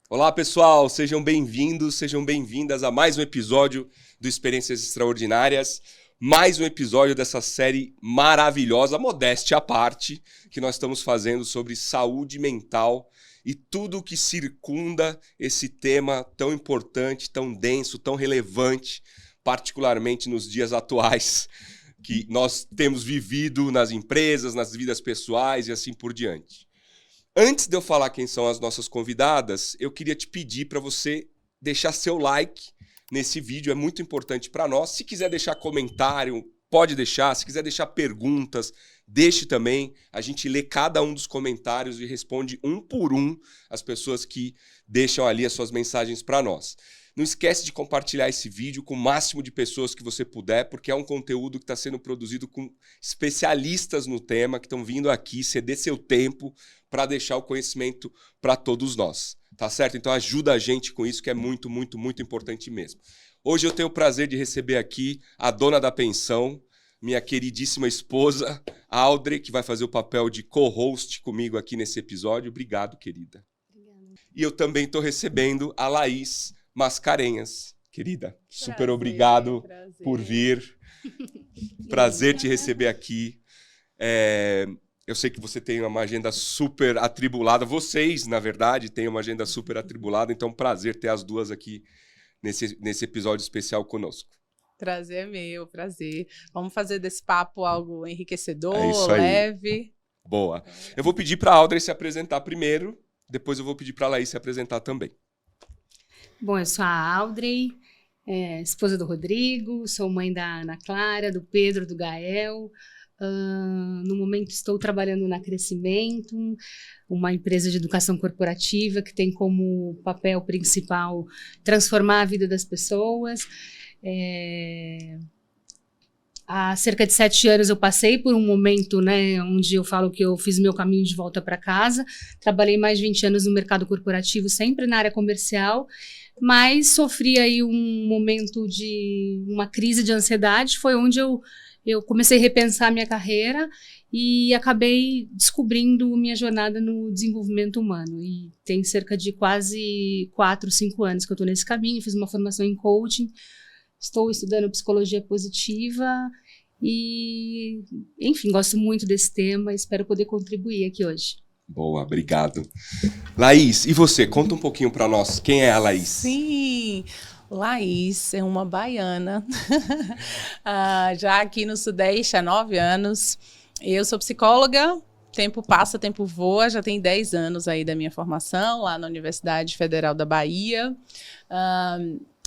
Olá, pessoal, sejam bem-vindos, sejam bem-vindas a mais um episódio do Experiências Extraordinárias, mais um episódio dessa série maravilhosa, modéstia à parte, que nós estamos fazendo sobre saúde mental e tudo o que circunda esse tema tão importante, tão denso, tão relevante, particularmente nos dias atuais que nós temos vivido nas empresas, nas vidas pessoais e assim por diante. Antes de eu falar quem são as nossas convidadas, eu queria te pedir para você deixar seu like nesse vídeo, é muito importante para nós. Se quiser deixar comentário, pode deixar. Se quiser deixar perguntas, deixe também. A gente lê cada um dos comentários e responde um por um as pessoas que deixam ali as suas mensagens para nós. Não esquece de compartilhar esse vídeo com o máximo de pessoas que você puder, porque é um conteúdo que está sendo produzido com especialistas no tema, que estão vindo aqui ceder seu tempo para deixar o conhecimento para todos nós, tá certo? Então ajuda a gente com isso, que é muito, muito, muito importante mesmo. Hoje eu tenho o prazer de receber aqui a dona da pensão, minha queridíssima esposa, Audrey, que vai fazer o papel de co-host comigo aqui nesse episódio. Obrigado, querida. Obrigada. E eu também estou recebendo a Laís Mascarenhas, querida. Super obrigado por vir. Prazer te receber aqui. Eu sei que você tem uma agenda super atribulada. Vocês, na verdade, têm uma agenda super atribulada. Então, prazer ter as duas aqui nesse episódio especial conosco. Prazer é meu, prazer. Vamos fazer desse papo algo enriquecedor, aí. leve. Boa. Eu vou pedir para a Audrey se apresentar primeiro. Depois eu vou pedir para a Laís se apresentar também. Bom, eu sou a Audrey, esposa do Rodrigo, sou mãe da Ana Clara, do Pedro, do Gael. No momento estou trabalhando na Crescimento, uma empresa de educação corporativa que tem como papel principal transformar a vida das pessoas. Há cerca de 7 anos eu passei por um momento, né, onde eu falo que eu fiz meu caminho de volta para casa. Trabalhei mais de 20 anos no mercado corporativo, sempre na área comercial, mas sofri aí um momento de uma crise de ansiedade. Foi onde eu comecei a repensar minha carreira e acabei descobrindo minha jornada no desenvolvimento humano. E tem cerca de quase 4, 5 anos que eu estou nesse caminho. Fiz uma formação em coaching, estou estudando psicologia positiva e, enfim, gosto muito desse tema. Espero poder contribuir aqui hoje. Boa, obrigado. Laís, e você? Conta um pouquinho para nós. Quem é a Laís? Sim, Laís é uma baiana, já aqui no Sudeste há 9 anos. Eu sou psicóloga, tempo passa, tempo voa, já tem 10 anos aí da minha formação lá na Universidade Federal da Bahia.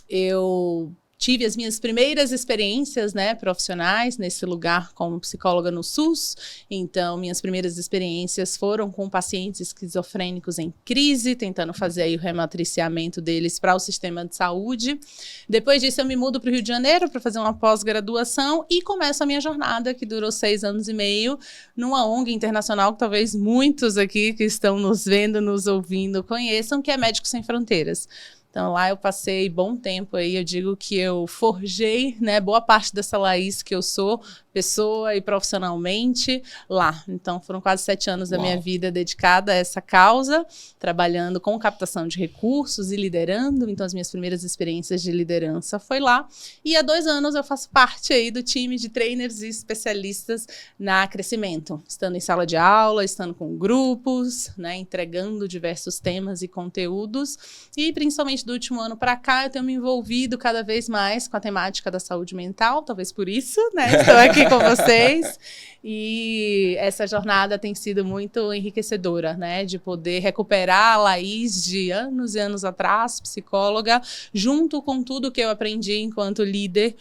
Eu tive as minhas primeiras experiências, né, profissionais nesse lugar como psicóloga no SUS. Então, minhas primeiras experiências foram com pacientes esquizofrênicos em crise, tentando fazer aí o rematriciamento deles para o sistema de saúde. Depois disso, eu me mudo para o Rio de Janeiro para fazer uma pós-graduação e começo a minha jornada, que durou 6 anos e meio, numa ONG internacional que talvez muitos aqui que estão nos vendo, nos ouvindo, conheçam, que é Médicos Sem Fronteiras. Então, lá eu passei bom tempo aí, eu digo que eu forjei, né, boa parte dessa Laís que eu sou, pessoa e profissionalmente, lá. Então, foram quase 7 anos da minha vida dedicada a essa causa, trabalhando com captação de recursos e liderando. Então, as minhas primeiras experiências de liderança foi lá. E há 2 anos eu faço parte aí do time de trainers e especialistas na Crescimento, estando em sala de aula, estando com grupos, né, entregando diversos temas e conteúdos. E, principalmente do último ano para cá, eu tenho me envolvido cada vez mais com a temática da saúde mental, talvez por isso, né, estou aqui com vocês, e essa jornada tem sido muito enriquecedora, né, de poder recuperar a Laís de anos e anos atrás, psicóloga, junto com tudo que eu aprendi enquanto líder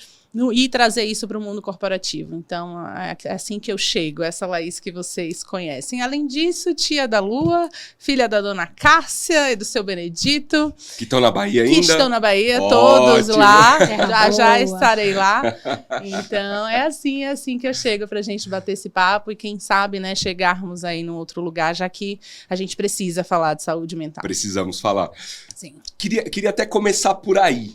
e trazer isso para o mundo corporativo. Então, é assim que eu chego, essa Laís que vocês conhecem. Além disso, tia da Lua, filha da dona Cássia e do seu Benedito. Que estão na Bahia ainda? Que estão na Bahia, Ótimo. Todos lá. Já Boa. estarei lá. Então, é assim que eu chego para a gente bater esse papo e quem sabe, né, chegarmos aí num outro lugar, já que a gente precisa falar de saúde mental. Precisamos falar. Sim. Queria até começar por aí.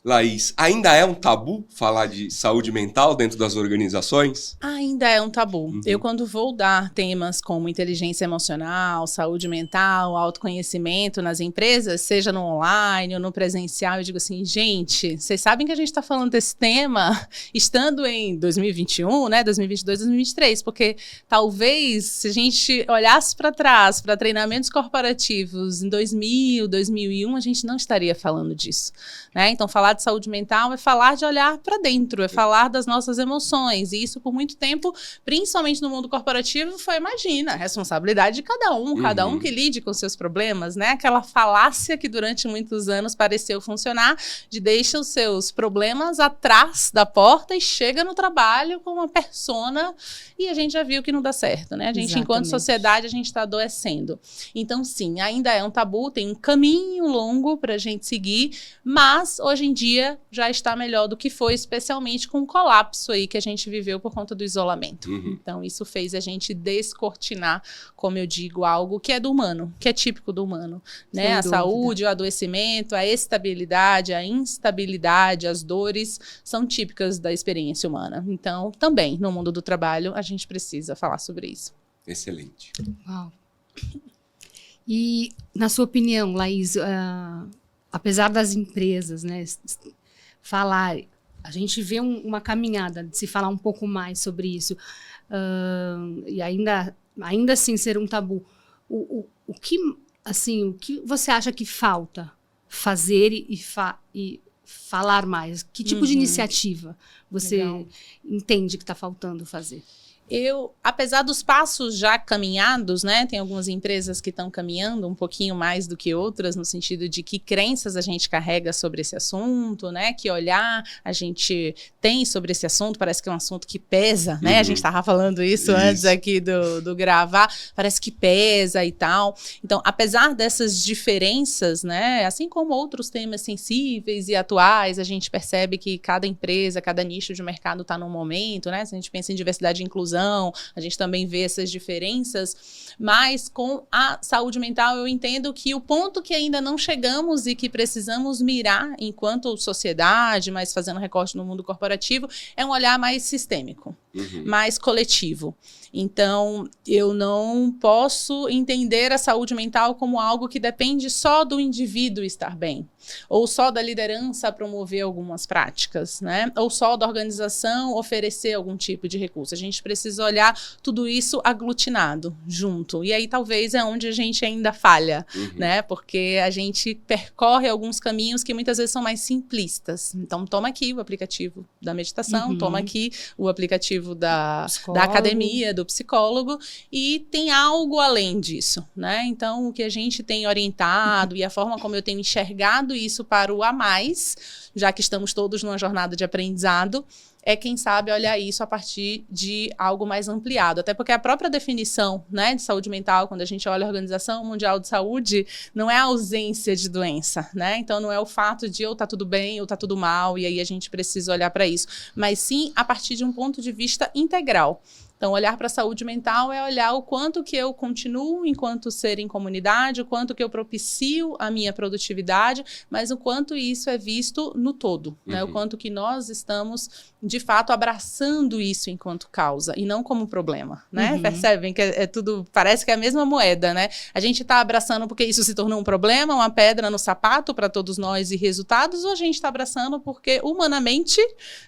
Laís, ainda é um tabu falar de saúde mental dentro das organizações? Ainda é um tabu. Uhum. Eu, quando vou dar temas como inteligência emocional, saúde mental, autoconhecimento nas empresas, seja no online ou no presencial, eu digo assim, gente, vocês sabem que a gente está falando desse tema estando em 2021, né, 2022, 2023, porque talvez se a gente olhasse para trás, para treinamentos corporativos em 2000, 2001, a gente não estaria falando disso, né? Então, falar de saúde mental é falar de olhar para dentro, é falar das nossas emoções. E isso, por muito tempo, principalmente no mundo corporativo, foi, imagina, a responsabilidade de cada um que lide com seus problemas, né? Aquela falácia que durante muitos anos pareceu funcionar, de deixa os seus problemas atrás da porta e chega no trabalho com uma persona, e a gente já viu que não dá certo, né? A gente, enquanto sociedade, a gente está adoecendo. Então, sim, ainda é um tabu, tem um caminho longo para a gente seguir, mas hoje em dia já está melhor do que foi, especialmente com o colapso aí que a gente viveu por conta do isolamento. Então, isso fez a gente descortinar, como eu digo, algo que é do humano, que é típico do humano, né? A saúde, o adoecimento, a estabilidade, a instabilidade, as dores são típicas da experiência humana. Então, também, no mundo do trabalho, a gente precisa falar sobre isso. Excelente. Uau. E, na sua opinião, Laís, apesar das empresas, né, falar, a gente vê uma caminhada de se falar um pouco mais sobre isso, e ainda assim ser um tabu. O que você acha que falta fazer e falar mais? Que tipo de iniciativa você entende que está faltando fazer? Apesar dos passos já caminhados, né, tem algumas empresas que estão caminhando um pouquinho mais do que outras, no sentido de que crenças a gente carrega sobre esse assunto, né, que olhar a gente tem sobre esse assunto, parece que é um assunto que pesa, né, a gente estava falando isso antes aqui do gravar, parece que pesa e tal. Então, apesar dessas diferenças, né, assim como outros temas sensíveis e atuais, a gente percebe que cada empresa, cada nicho de mercado está num momento, né, se a gente pensa em diversidade e inclusão, a gente também vê essas diferenças, mas com a saúde mental eu entendo que o ponto que ainda não chegamos e que precisamos mirar enquanto sociedade, mas fazendo recorte no mundo corporativo, é um olhar mais sistêmico, mais coletivo. Então, eu não posso entender a saúde mental como algo que depende só do indivíduo estar bem, ou só da liderança promover algumas práticas, né? Ou só da organização oferecer algum tipo de recurso. A gente precisa olhar tudo isso aglutinado, junto. E aí, talvez, é onde a gente ainda falha, né? Porque a gente percorre alguns caminhos que muitas vezes são mais simplistas. Então, toma aqui o aplicativo da meditação, toma aqui o aplicativo da academia, do psicólogo, e tem algo além disso, né? Então, o que a gente tem orientado e a forma como eu tenho enxergado isso para o a mais, já que estamos todos numa jornada de aprendizado, é, quem sabe, olhar isso a partir de algo mais ampliado. Até porque a própria definição, né, de saúde mental, quando a gente olha a Organização Mundial de Saúde, não é a ausência de doença, né? Então, não é o fato de ou tá tudo bem ou tá tudo mal, e aí a gente precisa olhar para isso. Mas sim a partir de um ponto de vista integral. Então, olhar para a saúde mental é olhar o quanto que eu continuo enquanto ser em comunidade, o quanto que eu propicio a minha produtividade, mas o quanto isso é visto no todo, né? O quanto que nós estamos, de fato, abraçando isso enquanto causa e não como problema, né? Percebem que é tudo, parece que é a mesma moeda, né? A gente está abraçando porque isso se tornou um problema, uma pedra no sapato para todos nós e resultados, ou a gente está abraçando porque, humanamente,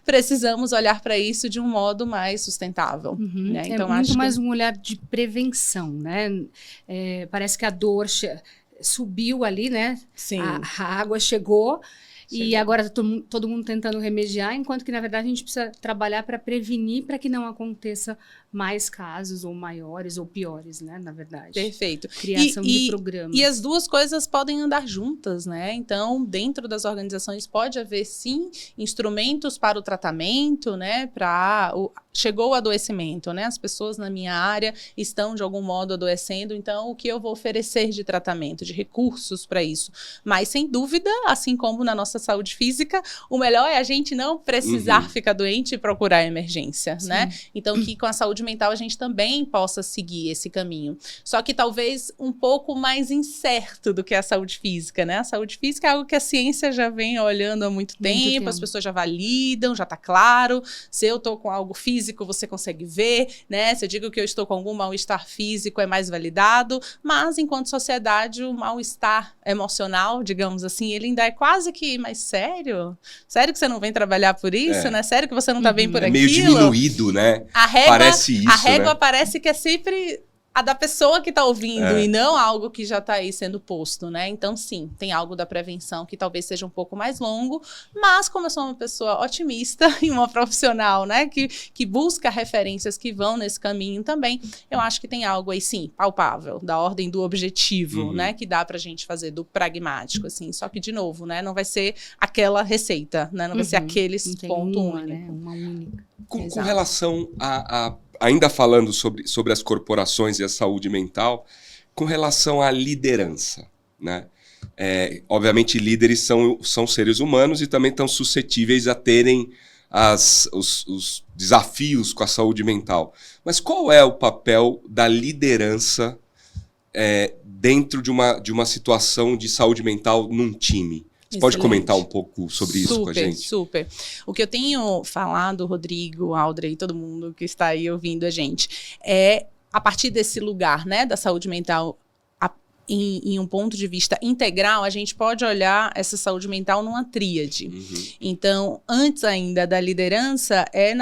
precisamos olhar para isso de um modo mais sustentável. Né? Então, é muito mais um olhar de prevenção, né? Parece que a dor subiu ali, né? Sim. A água chegou. E agora todo mundo tentando remediar, enquanto que, na verdade, a gente precisa trabalhar para prevenir, para que não aconteça mais casos, ou maiores, ou piores, né, na verdade. Perfeito. Criação de programas. E as duas coisas podem andar juntas, né? Então, dentro das organizações pode haver, sim, instrumentos para o tratamento, né? Chegou o adoecimento, né? As pessoas na minha área estão, de algum modo, adoecendo, então, o que eu vou oferecer de tratamento, de recursos para isso? Mas, sem dúvida, assim como na nossa nossa saúde física, o melhor é a gente não precisar ficar doente e procurar emergência, né? Então, que com a saúde mental a gente também possa seguir esse caminho. Só que talvez um pouco mais incerto do que a saúde física, né? A saúde física é algo que a ciência já vem olhando há muito tempo, as pessoas já validam, já tá claro. Se eu tô com algo físico, você consegue ver, né? Se eu digo que eu estou com algum mal-estar físico, é mais validado. Mas, enquanto sociedade, o mal-estar emocional, digamos assim, ele ainda é quase que, mas sério? Sério que você não vem trabalhar por isso, né? Sério que você não tá bem por aquilo? É meio diminuído, né? Parece isso, a régua parece que é sempre a da pessoa que tá ouvindo e não algo que já tá aí sendo posto, né? Então, sim, tem algo da prevenção que talvez seja um pouco mais longo, mas como eu sou uma pessoa otimista e uma profissional, né, que busca referências que vão nesse caminho também, eu acho que tem algo aí, sim, palpável, da ordem do objetivo, né, que dá pra gente fazer do pragmático, assim. Só que, de novo, né, não vai ser aquela receita, né? Não vai ser aquele ponto único. Né? Uma única. Com relação a ainda falando sobre as corporações e a saúde mental, com relação à liderança, né? Obviamente, líderes são seres humanos e também estão suscetíveis a terem os desafios com a saúde mental. Mas qual é o papel da liderança dentro de uma situação de saúde mental num time? Você pode comentar um pouco sobre isso com a gente? Super. O que eu tenho falado, Rodrigo, Audrey e todo mundo que está aí ouvindo a gente, é a partir desse lugar, né, da saúde mental em um ponto de vista integral, a gente pode olhar essa saúde mental numa tríade. Então, antes ainda da liderança, é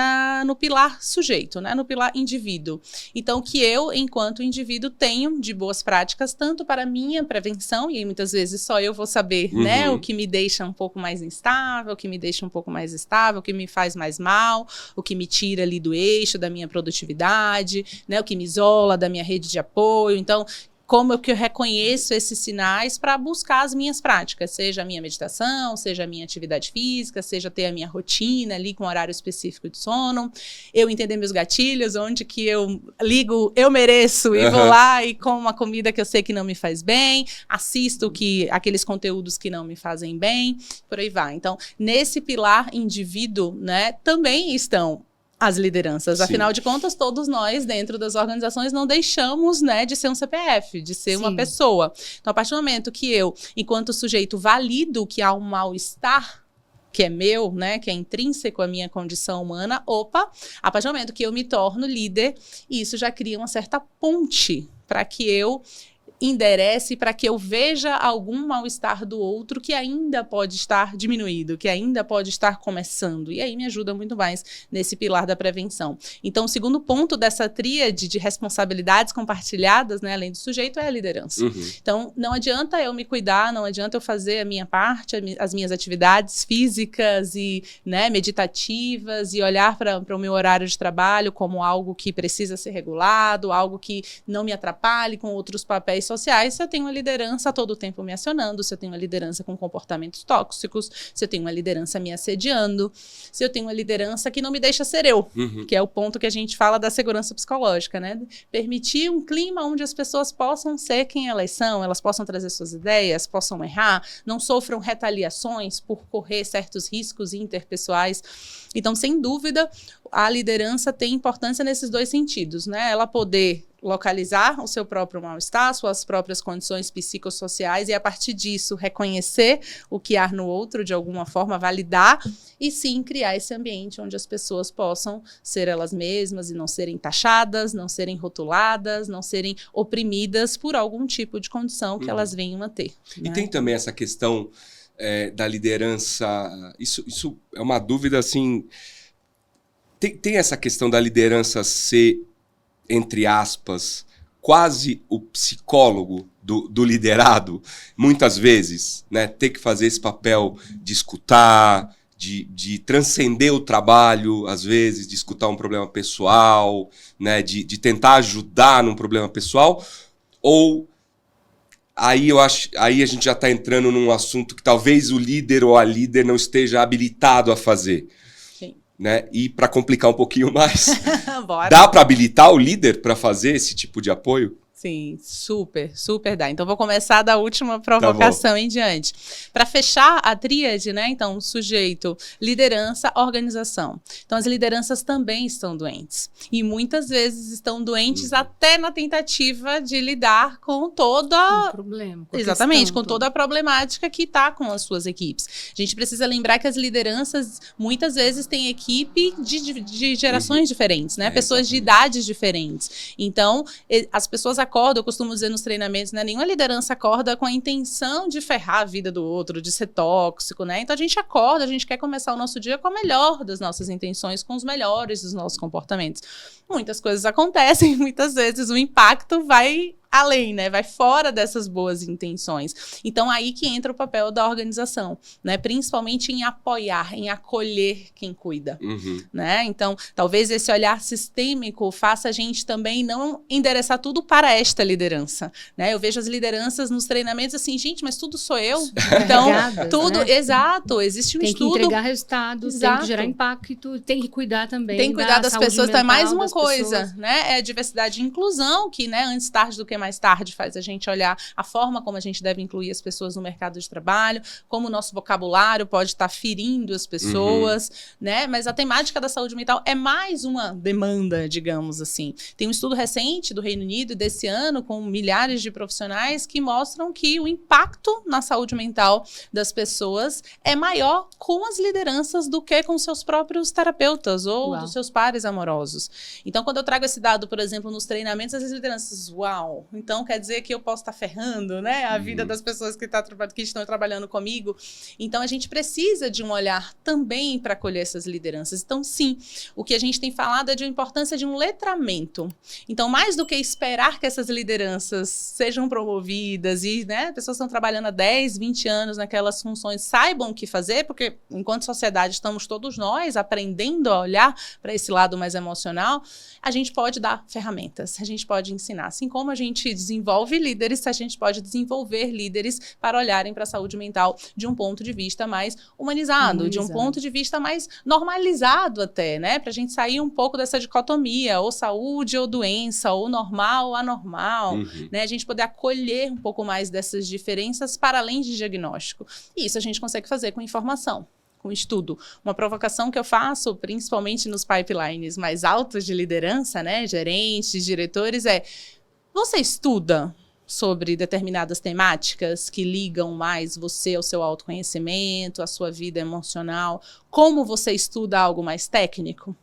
no pilar sujeito, né? No pilar indivíduo. Então, que eu, enquanto indivíduo, tenho de boas práticas, tanto para a minha prevenção, e aí muitas vezes só eu vou saber, né? O que me deixa um pouco mais instável, o que me deixa um pouco mais estável, o que me faz mais mal, o que me tira ali do eixo da minha produtividade, né? O que me isola da minha rede de apoio. Então, como que eu reconheço esses sinais para buscar as minhas práticas, seja a minha meditação, seja a minha atividade física, seja ter a minha rotina ali com horário específico de sono, eu entender meus gatilhos, onde que eu ligo, eu mereço, e vou lá e como uma comida que eu sei que não me faz bem, assisto aqueles conteúdos que não me fazem bem, por aí vai. Então, nesse pilar indivíduo, né, também estão as lideranças. Afinal de contas, todos nós, dentro das organizações, não deixamos, né, de ser um CPF, de ser uma pessoa. Então, a partir do momento que eu, enquanto sujeito, valido que há um mal-estar que é meu, né, que é intrínseco à minha condição humana, a partir do momento que eu me torno líder, isso já cria uma certa ponte para que eu enderece, para que eu veja algum mal-estar do outro que ainda pode estar diminuído, que ainda pode estar começando. E aí me ajuda muito mais nesse pilar da prevenção. Então, o segundo ponto dessa tríade de responsabilidades compartilhadas, né, além do sujeito, é a liderança. Então, não adianta eu me cuidar, não adianta eu fazer a minha parte, as minhas atividades físicas e, né, meditativas e olhar para o meu horário de trabalho como algo que precisa ser regulado, algo que não me atrapalhe com outros papéis sociais, se eu tenho uma liderança a todo tempo me acionando, se eu tenho uma liderança com comportamentos tóxicos, se eu tenho uma liderança me assediando, se eu tenho uma liderança que não me deixa ser eu, que é o ponto que a gente fala da segurança psicológica, né? Permitir um clima onde as pessoas possam ser quem elas são, elas possam trazer suas ideias, possam errar, não sofram retaliações por correr certos riscos interpessoais. Então, sem dúvida, a liderança tem importância nesses dois sentidos, né? Ela poder localizar o seu próprio mal-estar, suas próprias condições psicossociais e, a partir disso, reconhecer o que há no outro, de alguma forma, validar e, sim, criar esse ambiente onde as pessoas possam ser elas mesmas e não serem taxadas, não serem rotuladas, não serem oprimidas por algum tipo de condição que elas venham a ter. E tem também essa questão da liderança, isso é uma dúvida, assim, tem essa questão da liderança ser, entre aspas, quase o psicólogo do liderado, muitas vezes, né? Ter que fazer esse papel de escutar, de transcender o trabalho, às vezes, de escutar um problema pessoal, né? De tentar ajudar num problema pessoal, ou aí a gente já está entrando num assunto que talvez o líder ou a líder não esteja habilitado a fazer. Né? E para complicar um pouquinho mais, dá para habilitar o líder para fazer esse tipo de apoio? Sim, super, super dá. Então, vou começar da última provocação em diante. Para fechar a tríade, né? Então, sujeito, liderança, organização. Então, as lideranças também estão doentes. E muitas vezes estão doentes até na tentativa de lidar com toda... Um problema. Com Exatamente, com toda a problemática que está com as suas equipes. A gente precisa lembrar que as lideranças, muitas vezes, têm equipe de gerações diferentes, né? Pessoas de idades diferentes. Então, as pessoas acordam, eu costumo dizer nos treinamentos, né? Nenhuma liderança acorda com a intenção de ferrar a vida do outro, de ser tóxico, né? Então a gente acorda, a gente quer começar o nosso dia com a melhor das nossas intenções, com os melhores dos nossos comportamentos. Muitas coisas acontecem, muitas vezes o impacto vai além, né? Vai fora dessas boas intenções. Então, aí que entra o papel da organização, né? Principalmente em apoiar, em acolher quem cuida, né? Então, talvez esse olhar sistêmico faça a gente também não endereçar tudo para esta liderança, né? Eu vejo as lideranças nos treinamentos assim, gente, mas tudo sou eu. Então, tudo, né? Exato, existe um estudo. Tem que entregar resultado, tem que gerar impacto, tem que cuidar também. Tem que cuidar das pessoas, então é mais uma coisa, né? É diversidade e inclusão, que, né, antes tarde do que mais tarde faz a gente olhar a forma como a gente deve incluir as pessoas no mercado de trabalho, como o nosso vocabulário pode estar ferindo as pessoas, né? Mas a temática da saúde mental é mais uma demanda, digamos assim. Tem um estudo recente do Reino Unido desse ano com milhares de profissionais que mostram que o impacto na saúde mental das pessoas é maior com as lideranças do que com seus próprios terapeutas ou dos seus pares amorosos. Então, quando eu trago esse dado, por exemplo, nos treinamentos, as lideranças, uau, então quer dizer que eu posso estar ferrando, né, a vida das pessoas que estão trabalhando comigo. Então, a gente precisa de um olhar também para acolher essas lideranças. Então, sim, o que a gente tem falado é de a importância de um letramento. Então, mais do que esperar que essas lideranças sejam promovidas e, né, pessoas que estão trabalhando há 10, 20 anos naquelas funções saibam o que fazer, porque enquanto sociedade estamos todos nós aprendendo a olhar para esse lado mais emocional, a gente pode dar ferramentas, a gente pode ensinar. Assim como a gente desenvolve líderes, a gente pode desenvolver líderes para olharem para a saúde mental de um ponto de vista mais humanizado, de um ponto de vista mais normalizado até, né? Para a gente sair um pouco dessa dicotomia, ou saúde ou doença, ou normal ou anormal, né? A gente poder acolher um pouco mais dessas diferenças para além de diagnóstico. E isso a gente consegue fazer com informação, com estudo. Uma provocação que eu faço, principalmente nos pipelines mais altos de liderança, né? Gerentes, diretores, você estuda sobre determinadas temáticas que ligam mais você ao seu autoconhecimento, à sua vida emocional? Como você estuda algo mais técnico?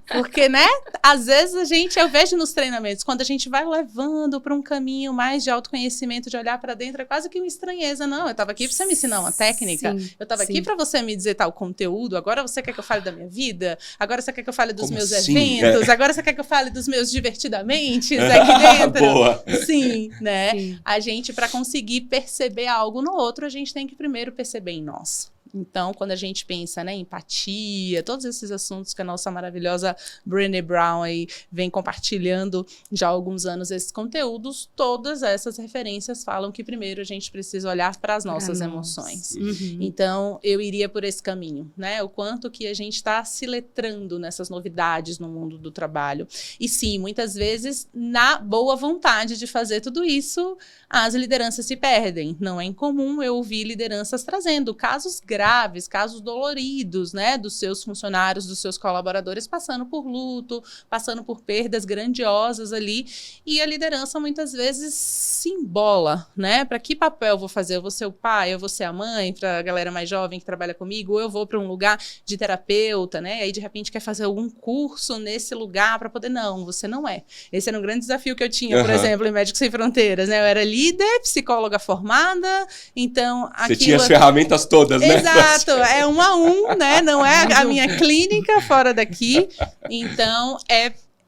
Porque, né, às vezes eu vejo nos treinamentos, quando a gente vai levando para um caminho mais de autoconhecimento, de olhar para dentro, é quase que uma estranheza. Não, eu estava aqui para você me ensinar uma técnica, eu estava aqui para você me dizer tal conteúdo, agora você quer que eu fale da minha vida, agora você quer que eu fale dos meus eventos, agora você quer que eu fale dos meus divertidamente aqui dentro. Boa. Sim, né? Sim. A gente, para conseguir perceber algo no outro, a gente tem que primeiro perceber em nós. Então, quando a gente pensa, né, empatia, todos esses assuntos que a nossa maravilhosa Brené Brown aí vem compartilhando já há alguns anos esses conteúdos, todas essas referências falam que primeiro a gente precisa olhar para as nossas emoções. Então, eu iria por esse caminho, né? O quanto que a gente está se letrando nessas novidades no mundo do trabalho. E sim, muitas vezes, na boa vontade de fazer tudo isso, as lideranças se perdem. Não é incomum eu ouvir lideranças trazendo casos graves, casos doloridos, né, dos seus funcionários, dos seus colaboradores, passando por luto, passando por perdas grandiosas ali, e a liderança muitas vezes se embola, né, para que papel eu vou fazer? Eu vou ser o pai, eu vou ser a mãe, para a galera mais jovem que trabalha comigo, ou eu vou para um lugar de terapeuta, né, aí de repente quer fazer algum curso nesse lugar para poder, não, você não é. Esse era um grande desafio que eu tinha, por exemplo, em Médicos Sem Fronteiras, né, eu era líder, psicóloga formada, então... Você tinha as ferramentas todas, né? Exato, é 1 a 1, né? Não é a minha clínica fora daqui. Então,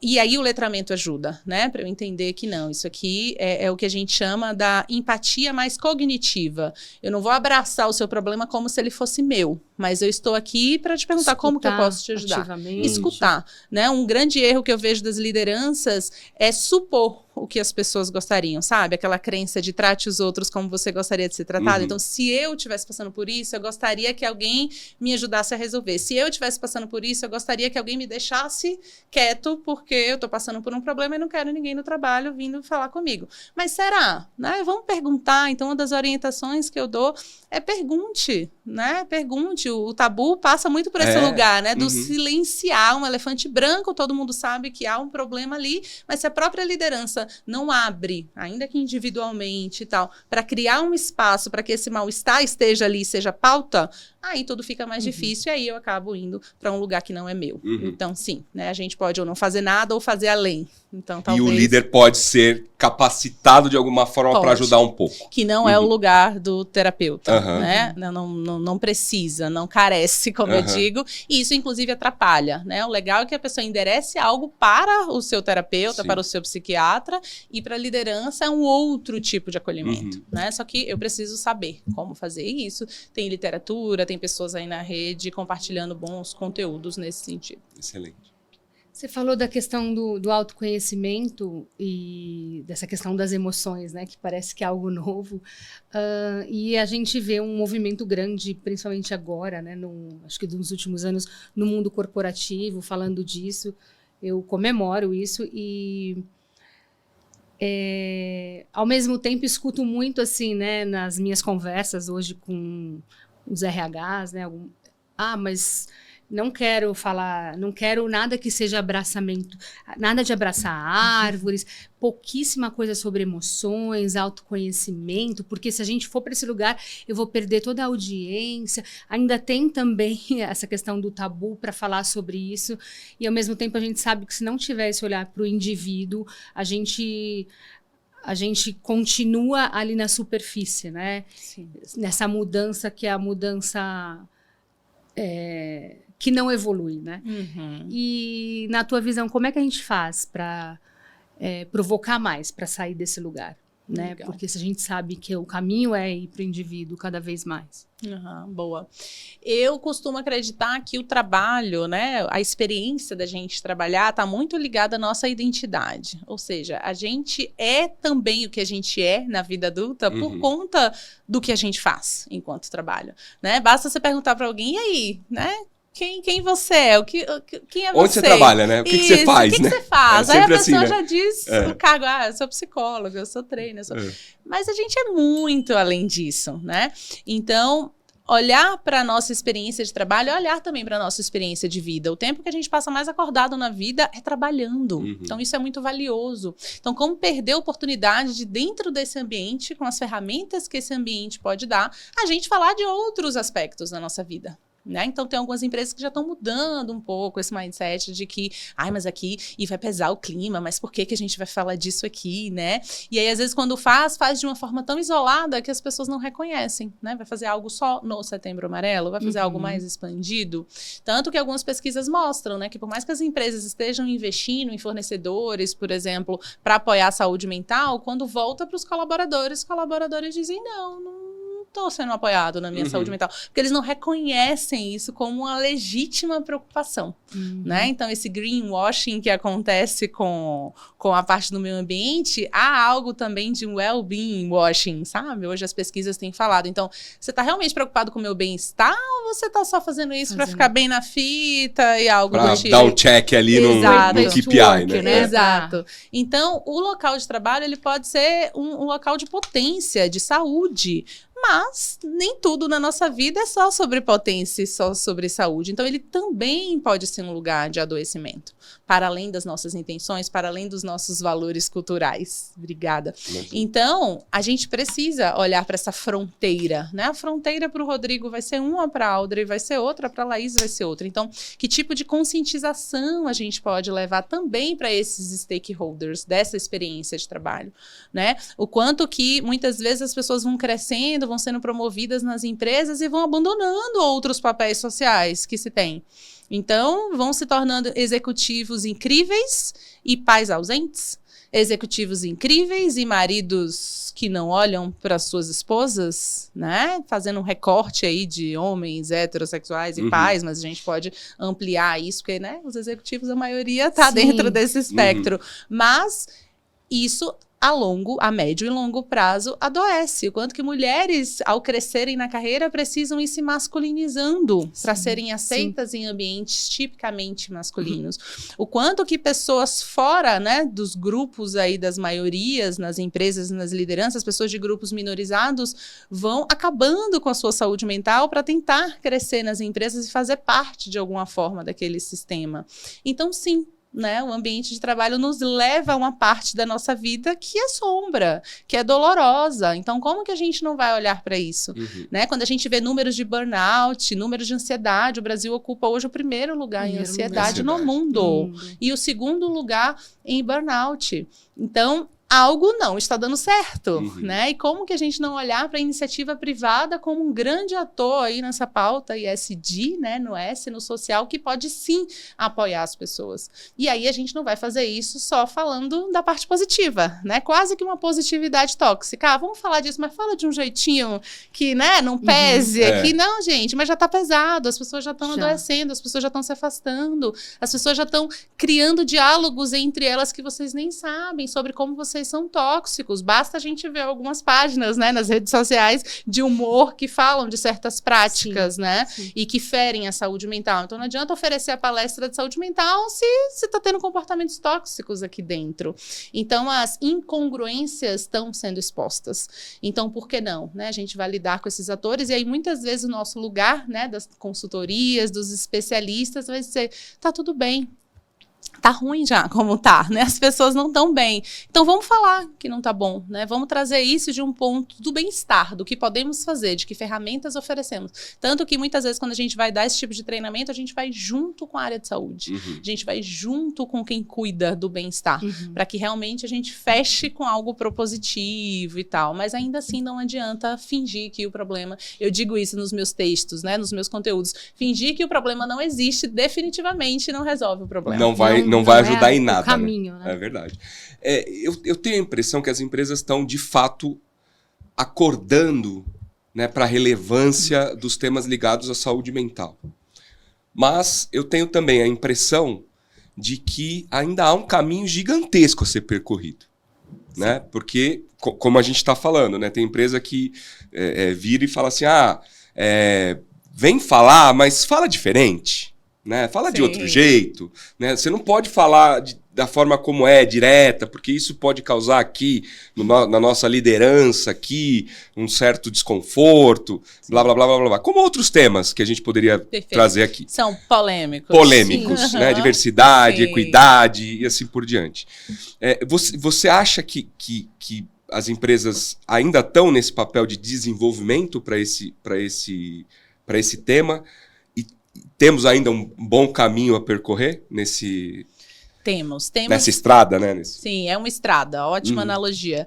E aí o letramento ajuda, né? Para eu entender que não, isso aqui é o que a gente chama da empatia mais cognitiva. Eu não vou abraçar o seu problema como se ele fosse meu, mas eu estou aqui para te perguntar como que eu posso te ajudar. Escutar, né? Um grande erro que eu vejo das lideranças é supor o que as pessoas gostariam, sabe? Aquela crença de trate os outros como você gostaria de ser tratado. Então, se eu estivesse passando por isso, eu gostaria que alguém me ajudasse a resolver. Se eu estivesse passando por isso, eu gostaria que alguém me deixasse quieto, porque eu estou passando por um problema e não quero ninguém no trabalho vindo falar comigo. Mas será? Né? Vamos perguntar. Então, uma das orientações que eu dou é pergunte, né? Pergunte. O tabu passa muito por esse lugar, né? Do silenciar um elefante branco, todo mundo sabe que há um problema ali, mas se a própria liderança não abre, ainda que individualmente e tal, para criar um espaço para que esse mal-estar esteja ali, seja pauta, aí tudo fica mais difícil e aí eu acabo indo para um lugar que não é meu. Então, sim, né? A gente pode ou não fazer nada ou fazer além. Então, talvez... E o líder pode ser capacitado de alguma forma para ajudar um pouco. Que não é o lugar do terapeuta, né? Não precisa, não carece, como eu digo. E isso, inclusive, atrapalha, né? O legal é que a pessoa enderece algo para o seu terapeuta, para o seu psiquiatra, e para a liderança é um outro tipo de acolhimento, né? Só que eu preciso saber como fazer isso. Tem literatura, tem pessoas aí na rede compartilhando bons conteúdos nesse sentido. Excelente. Você falou da questão do autoconhecimento e dessa questão das emoções, né? Que parece que é algo novo. E a gente vê um movimento grande, principalmente agora, né? Acho que nos últimos anos, no mundo corporativo, falando disso. Eu comemoro isso e... ao mesmo tempo, escuto muito, assim, né? Nas minhas conversas hoje com os RHs, né? Mas... não quero falar, não quero nada que seja abraçamento, nada de abraçar árvores, pouquíssima coisa sobre emoções, autoconhecimento, porque se a gente for para esse lugar, eu vou perder toda a audiência. Ainda tem também essa questão do tabu para falar sobre isso, e ao mesmo tempo a gente sabe que se não tiver esse olhar para o indivíduo, a gente continua ali na superfície, né? Sim. Nessa mudança que é a mudança... que não evolui, né? E na tua visão, como é que a gente faz para provocar mais, para sair desse lugar? Né? Porque se a gente sabe que o caminho é ir para o indivíduo cada vez mais. Boa. Eu costumo acreditar que o trabalho, né, a experiência da gente trabalhar está muito ligada à nossa identidade. Ou seja, a gente é também o que a gente é na vida adulta por conta do que a gente faz enquanto trabalho. Né? Basta você perguntar para alguém, e aí, né? Quem você é? Quem é você? Onde você trabalha, né? O que você faz, né? O que você faz? Aí a pessoa assim, né? já diz o cargo, eu sou psicóloga, eu sou trainer. Mas a gente é muito além disso, né? Então, olhar para a nossa experiência de trabalho é olhar também para a nossa experiência de vida. O tempo que a gente passa mais acordado na vida é trabalhando. Então, isso é muito valioso. Então, como perder a oportunidade de, dentro desse ambiente, com as ferramentas que esse ambiente pode dar, a gente falar de outros aspectos da nossa vida. Né? Então, tem algumas empresas que já estão mudando um pouco esse mindset de que, mas aqui e vai pesar o clima, mas por que a gente vai falar disso aqui, né? E aí, às vezes, quando faz de uma forma tão isolada que as pessoas não reconhecem, né? Vai fazer algo só no Setembro Amarelo, vai fazer algo mais expandido. Tanto que algumas pesquisas mostram, né, que por mais que as empresas estejam investindo em fornecedores, por exemplo, para apoiar a saúde mental, quando volta para os colaboradores dizem, não estou sendo apoiado na minha saúde mental, porque eles não reconhecem isso como uma legítima preocupação, né? Então, esse greenwashing que acontece com a parte do meio ambiente, há algo também de well-being washing, sabe? Hoje as pesquisas têm falado. Então, você está realmente preocupado com o meu bem-estar ou você está só fazendo isso para ficar bem na fita e algo do tipo? Para dar um check ali no KPI, né? Exato. Então, o local de trabalho, ele pode ser um local de potência, de saúde, mas nem tudo na nossa vida é só sobre potência e só sobre saúde. Então, ele também pode ser um lugar de adoecimento, para além das nossas intenções, para além dos nossos valores culturais. Obrigada. Então, a gente precisa olhar para essa fronteira, né? A fronteira para o Rodrigo vai ser uma, para a Audrey vai ser outra, para a Laís vai ser outra. Então, que tipo de conscientização a gente pode levar também para esses stakeholders dessa experiência de trabalho, né? O quanto que, muitas vezes, as pessoas vão crescendo, vão sendo promovidas nas empresas e vão abandonando outros papéis sociais que se tem. Então, vão se tornando executivos incríveis e pais ausentes, executivos incríveis e maridos que não olham para suas esposas, né? Fazendo um recorte aí de homens heterossexuais e pais, mas a gente pode ampliar isso, porque, né, os executivos, a maioria está dentro desse espectro. Mas isso a médio e longo prazo adoece. O quanto que mulheres, ao crescerem na carreira, precisam ir se masculinizando para serem aceitas em ambientes tipicamente masculinos. O quanto que pessoas fora, né, dos grupos aí das maiorias, nas empresas, nas lideranças, pessoas de grupos minorizados vão acabando com a sua saúde mental para tentar crescer nas empresas e fazer parte de alguma forma daquele sistema. Então, sim, né, o ambiente de trabalho nos leva a uma parte da nossa vida que é sombra, que é dolorosa. Então, como que a gente não vai olhar para isso? Né? Quando a gente vê números de burnout, números de ansiedade, o Brasil ocupa hoje o primeiro lugar em ansiedade no mundo. E o segundo lugar em burnout. Então, algo não está dando certo, né? E como que a gente não olhar para a iniciativa privada como um grande ator aí nessa pauta ESG, né? No S, no social, que pode sim apoiar as pessoas. E aí a gente não vai fazer isso só falando da parte positiva, né? Quase que uma positividade tóxica. Ah, vamos falar disso, mas fala de um jeitinho que, né, não pese aqui. Não, gente, mas já está pesado, as pessoas já estão adoecendo, as pessoas já estão se afastando, as pessoas já estão criando diálogos entre elas que vocês nem sabem sobre como vocês são tóxicos. Basta a gente ver algumas páginas, né, nas redes sociais de humor que falam de certas práticas, né, e que ferem a saúde mental. Então não adianta oferecer a palestra de saúde mental se está tendo comportamentos tóxicos aqui dentro. Então as incongruências estão sendo expostas. Então por que não, né? A gente vai lidar com esses atores e aí muitas vezes o nosso lugar, né, das consultorias, dos especialistas vai ser, tá tudo bem. Tá ruim já, como tá, né? As pessoas não estão bem. Então, vamos falar que não tá bom, né? Vamos trazer isso de um ponto do bem-estar, do que podemos fazer, de que ferramentas oferecemos. Tanto que, muitas vezes, quando a gente vai dar esse tipo de treinamento, a gente vai junto com a área de saúde. A gente vai junto com quem cuida do bem-estar, para que realmente a gente feche com algo propositivo e tal. Mas, ainda assim, não adianta fingir que o problema... Eu digo isso nos meus textos, né? Nos meus conteúdos. Fingir que o problema não existe definitivamente não resolve o problema. Não vai ajudar em nada. O caminho, né? É verdade. Eu tenho a impressão que as empresas estão, de fato, acordando, né, para a relevância dos temas ligados à saúde mental. Mas eu tenho também a impressão de que ainda há um caminho gigantesco a ser percorrido. Né? Porque, como a gente está falando, né, tem empresa que vira e fala assim, vem falar, mas fala diferente. Né? Fala de outro jeito, né? Você não pode falar da forma como é, direta, porque isso pode causar aqui, na nossa liderança aqui, um certo desconforto, blá, blá, blá, blá, blá. Como outros temas que a gente poderia trazer aqui. São polêmicos. Polêmicos, né? Diversidade, equidade e assim por diante. Você acha que as empresas ainda estão nesse papel de desenvolvimento para esse tema? Temos ainda um bom caminho a percorrer Temos. Nessa estrada, né? Sim, é uma estrada. Ótima analogia.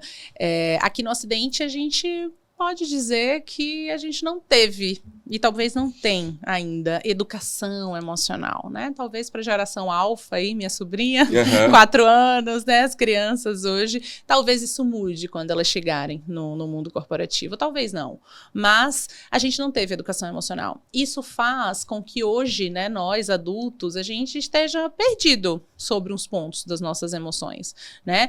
Aqui no Ocidente, a gente pode dizer que a gente não teve, e talvez não tem ainda, educação emocional, né? Talvez para a geração alfa aí, minha sobrinha, 4 anos, né? As crianças hoje, talvez isso mude quando elas chegarem no mundo corporativo, talvez não. Mas a gente não teve educação emocional. Isso faz com que hoje, né, nós adultos, a gente esteja perdido sobre uns pontos das nossas emoções, né?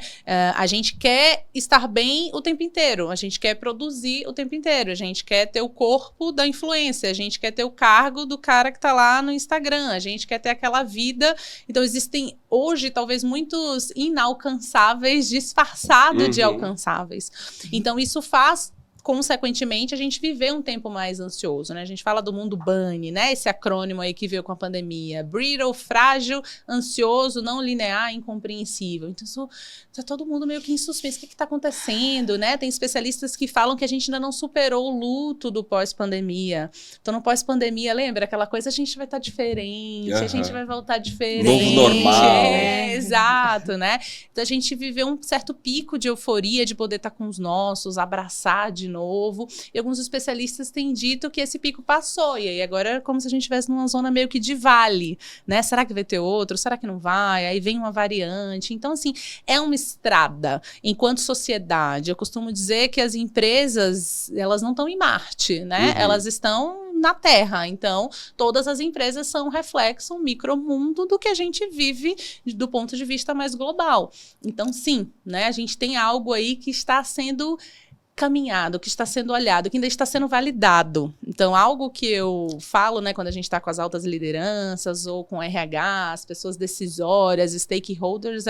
A gente quer estar bem o tempo inteiro, a gente quer produzir o tempo inteiro, a gente quer ter o corpo da influência, a gente quer ter o cargo do cara que tá lá no Instagram, a gente quer ter aquela vida. Então existem hoje talvez muitos inalcançáveis disfarçados de alcançáveis. Então isso faz, consequentemente, a gente viver um tempo mais ansioso, né? A gente fala do mundo BANI, né? Esse acrônimo aí que veio com a pandemia. Brittle, frágil, ansioso, não linear, incompreensível. Então, tá todo mundo meio que em suspense. O que tá acontecendo, né? Tem especialistas que falam que a gente ainda não superou o luto do pós-pandemia. Então, no pós-pandemia, lembra? Aquela coisa, a gente vai estar diferente, a gente vai voltar diferente. Novo normal. Exato, né? Então, a gente viveu um certo pico de euforia de poder estar com os nossos, abraçar de novo, e alguns especialistas têm dito que esse pico passou, e aí agora é como se a gente estivesse numa zona meio que de vale, né? Será que vai ter outro? Será que não vai? Aí vem uma variante. Então, assim, é uma estrada. Enquanto sociedade, eu costumo dizer que as empresas, elas não estão em Marte, né? Elas estão na Terra. Então, todas as empresas são um reflexo, um micromundo do que a gente vive do ponto de vista mais global. Então, sim, né, a gente tem algo aí que está sendo caminhado, que está sendo olhado, que ainda está sendo validado. Então, algo que eu falo, né, quando a gente está com as altas lideranças ou com RH, as pessoas decisórias, stakeholders,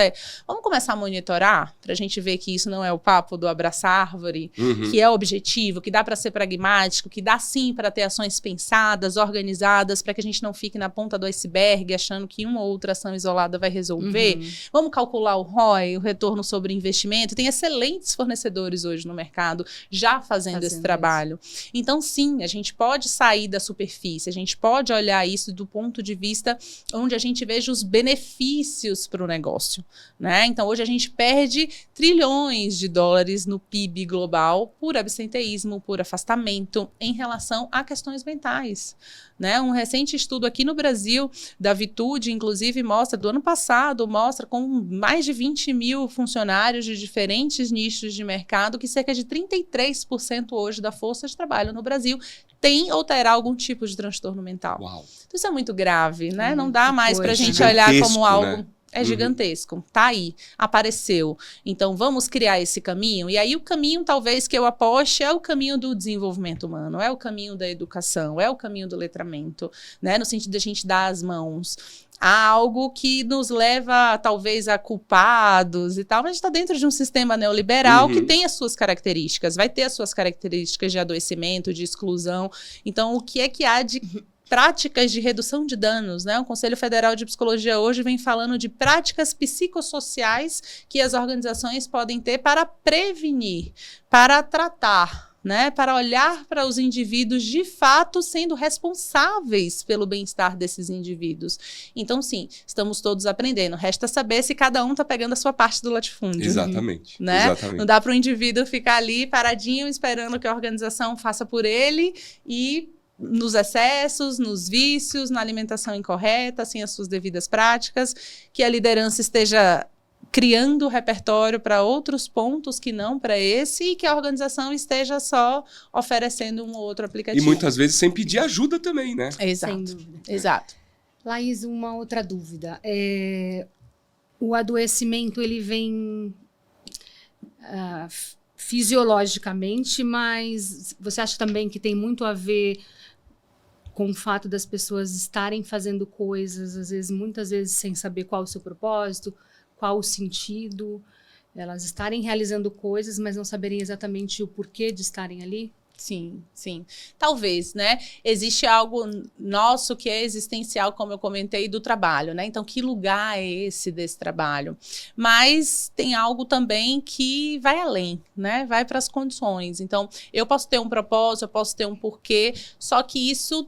vamos começar a monitorar para a gente ver que isso não é o papo do abraçar árvore, que é objetivo, que dá para ser pragmático, que dá sim para ter ações pensadas, organizadas, para que a gente não fique na ponta do iceberg achando que uma ou outra ação isolada vai resolver. Vamos calcular o ROI, o retorno sobre investimento. Tem excelentes fornecedores hoje no mercado já fazendo esse trabalho. Então, sim, a gente pode sair da superfície, a gente pode olhar isso do ponto de vista onde a gente veja os benefícios para o negócio, né? Então, hoje a gente perde trilhões de dólares no PIB global por absenteísmo, por afastamento, em relação a questões mentais, né? Um recente estudo aqui no Brasil, da Vitude, inclusive, do ano passado, mostra com mais de 20 mil funcionários de diferentes nichos de mercado que cerca de 33% hoje da força de trabalho no Brasil tem ou terá algum tipo de transtorno mental. Uau. Então, isso é muito grave, né? Não dá mais para a gente olhar como algo... Né? É gigantesco, tá aí, apareceu. Então, vamos criar esse caminho. E aí, o caminho, talvez, que eu aposte é o caminho do desenvolvimento humano, é o caminho da educação, é o caminho do letramento, né? No sentido de a gente dar as mãos. Há algo que nos leva, talvez, a culpados e tal, mas a gente está dentro de um sistema neoliberal que tem as suas características, vai ter as suas características de adoecimento, de exclusão. Então, o que é que há de práticas de redução de danos, né? O Conselho Federal de Psicologia hoje vem falando de práticas psicossociais que as organizações podem ter para prevenir, para tratar, né, para olhar para os indivíduos de fato sendo responsáveis pelo bem-estar desses indivíduos. Então, sim, estamos todos aprendendo. Resta saber se cada um está pegando a sua parte do latifúndio. Exatamente. Né? Exatamente. Não dá para o indivíduo ficar ali paradinho esperando que a organização faça por ele e nos excessos, nos vícios, na alimentação incorreta, sem as suas devidas práticas, que a liderança esteja criando repertório para outros pontos que não para esse e que a organização esteja só oferecendo um ou outro aplicativo. E muitas vezes sem pedir ajuda também, né? Exato. Sem dúvida. Exato. Laís, uma outra dúvida. O adoecimento, ele vem fisiologicamente, mas você acha também que tem muito a ver com o fato das pessoas estarem fazendo coisas, às vezes, muitas vezes, sem saber qual o seu propósito, qual o sentido, elas estarem realizando coisas, mas não saberem exatamente o porquê de estarem ali? Sim, sim. Talvez, né? Existe algo nosso que é existencial, como eu comentei, do trabalho, né? Então, que lugar é esse desse trabalho? Mas tem algo também que vai além, né? Vai para as condições. Então, eu posso ter um propósito, eu posso ter um porquê, só que isso